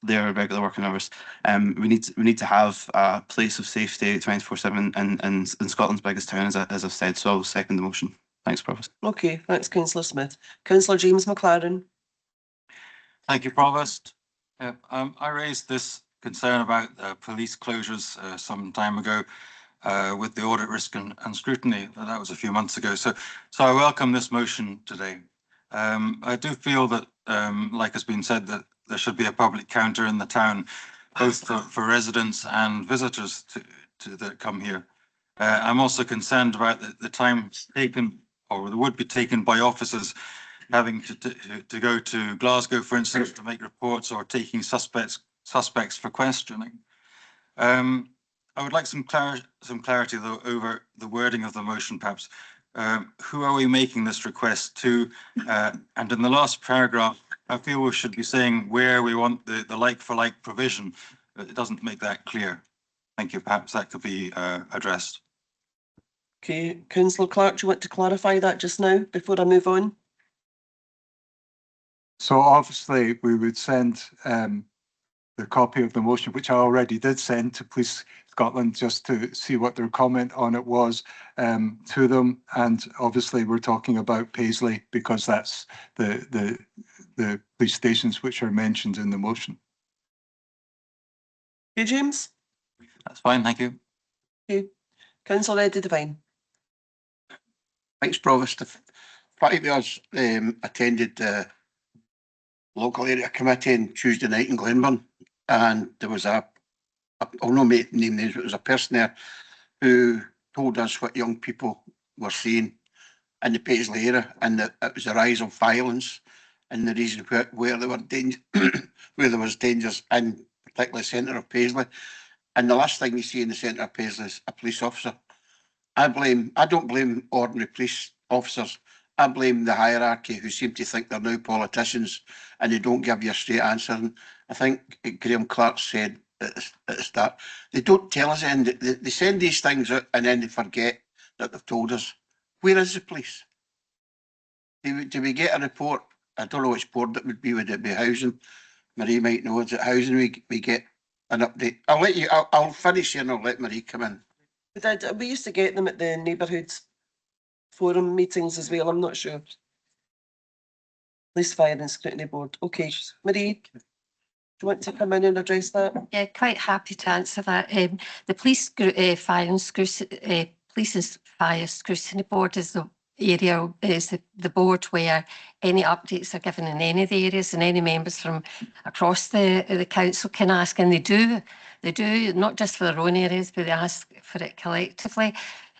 their regular working hours. We need to have a place of safety 24/7 in Scotland's biggest town, as I've said. So I'll second the motion. Thanks, Provost. Okay, thanks, Councillor Smith. Councillor James McLaren? Thank you, Provost. I raised this concern about police closures some time ago with the audit risk and scrutiny. That was a few months ago. So I welcome this motion today. I do feel that, like has been said, that there should be a public counter in the town, both for residents and visitors that come here. I'm also concerned about the time taken, or that would be taken, by officers having to go to Glasgow, for instance, to make reports, or taking suspects for questioning. I would like some clarity, though, over the wording of the motion, perhaps. Who are we making this request to? And in the last paragraph, I feel we should be saying where we want the like-for-like provision. It doesn't make that clear. Thank you. Perhaps that could be addressed. Okay, Councillor Clark, do you want to clarify that just now before I move on? So obviously we would send the copy of the motion, which I already did send to Police Scotland, just to see what their comment on it was, to them. And obviously we're talking about Paisley because that's the police stations which are mentioned in the motion. Okay, James? That's fine, thank you. Okay. Councillor Eddie Devine? Thanks, Provost. 5 of us attended the local area committee on Tuesday night in Glenburn, and there was I'll not name names, but there was a person there who told us what young people were seeing in the Paisley area, and that it was a rise of violence, and the reason where there were where there was dangers in particularly the centre of Paisley. And the last thing you see in the centre of Paisley is a police officer. I don't blame ordinary police officers. I blame the hierarchy who seem to think they're now politicians and they don't give you a straight answer. And I think Graham Clark said at the start, they don't tell us anything. They send these things out and then they forget that they've told us. Where is the police? Do we get a report? I don't know which board that would be. Would it be housing? Marie might know. Is it housing? We get an update. I'll let you. I'll finish here and I'll let Marie come in. We used to get them at the neighbourhood forum meetings as well. I'm not sure. Police Fire and Scrutiny Board. Okay, Marie, do you want to come in and address that? Yeah, quite happy to answer that. The Police Fire and Scrutiny Board is the area, is the board where any updates are given in any of the areas, and any members from across the council can ask, and they do not just for their own areas, but they ask for it collectively.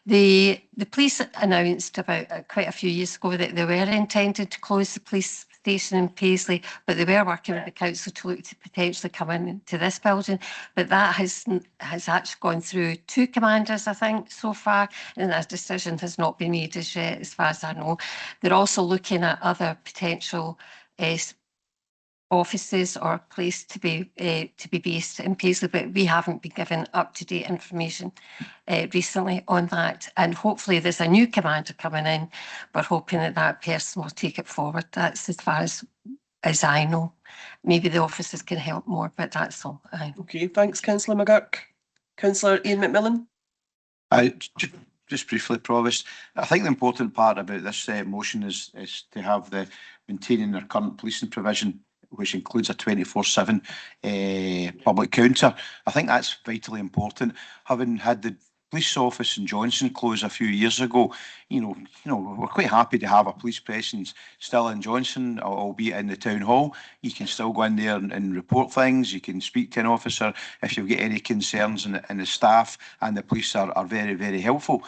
The police announced about quite a few years ago that they were intending to close the police station in Paisley, but they were working with the council to look to potentially come into this building. But that has actually gone through 2 commanders, I think, so far, and that decision has not been made as yet, as far as I know. They're also looking at other potential offices or place to be based in Paisley, but we haven't been given up-to-date information recently on that. And hopefully there's a new commander coming in. We're hoping that that person will take it forward. That's as far as I know. Maybe the officers can help more, but that's all. Okay, thanks, Councillor McGurk. Councillor Ian McMillan? Just briefly, Provost, I think the important part about this motion is to have the maintaining their current policing provision, which includes a 24/7 public counter. I think that's vitally important. Having had the police office in Johnson close a few years ago, we're quite happy to have a police presence still in Johnson, albeit in the town hall. You can still go in there and report things. You can speak to an officer if you've got any concerns, and the staff and the police are very, very helpful.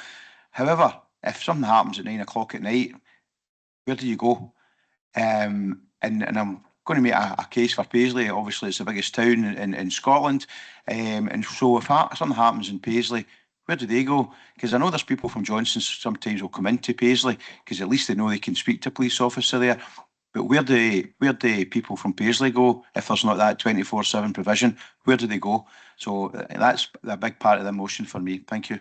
However, if something happens at 9 o'clock at night, where do you go? And I'm going to make a case for Paisley. Obviously, it's the biggest town in Scotland. And so if something happens in Paisley, where do they go? Because I know there's people from Johnson sometimes will come into Paisley because at least they know they can speak to a police officer there. But where do people from Paisley go if there's not that 24/7 provision? Where do they go? So that's a big part of the motion for me. Thank you.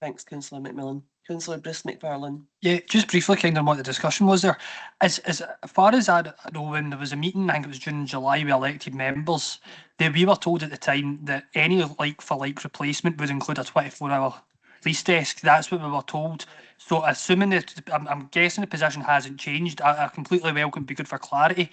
Thanks, Councillor McMillan. Councillor Bruce MacFarlane. Yeah, just briefly, kind of what the discussion was there. As far as I know, when there was a meeting, I think it was June, July, with elected members, we were told at the time that any like-for-like replacement would include a 24-hour police desk. That's what we were told. So assuming that, I'm guessing the position hasn't changed, I completely welcome, be good for clarity.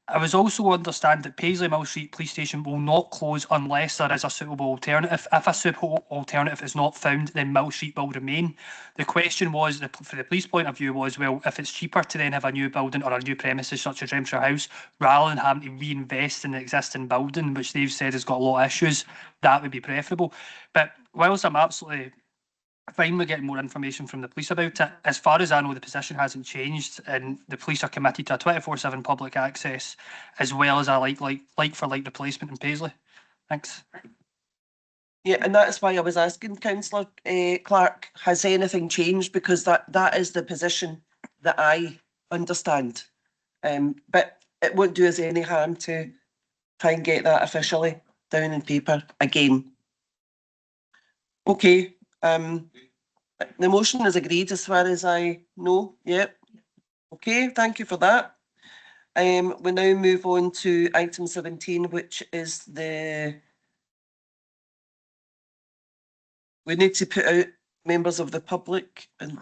I was also understand that Paisley Mill Street Police Station will not close unless there is a suitable alternative. If a suitable alternative is not found, then Mill Street will remain. The question was, for the police point of view, was, well, if it's cheaper to then have a new building or a new premises such as Renfrewshire House, rather than having to reinvest in the existing building, which they've said has got a lot of issues, that would be preferable. But whilst I'm absolutely fine with getting more information from the police about it, as far as I know, the position hasn't changed, and the police are committed to a 24/7 public access, as well as a like-for-like replacement in Paisley. Thanks. Yeah, and that's why I was asking Councillor Clark, has anything changed? Because that is the position that I understand. But it won't do us any harm to try and get that officially down in paper again. Okay. The motion is agreed as far as I know. Yep. Okay, thank you for that. We now move on to item 17, which is we need to put out members of the public and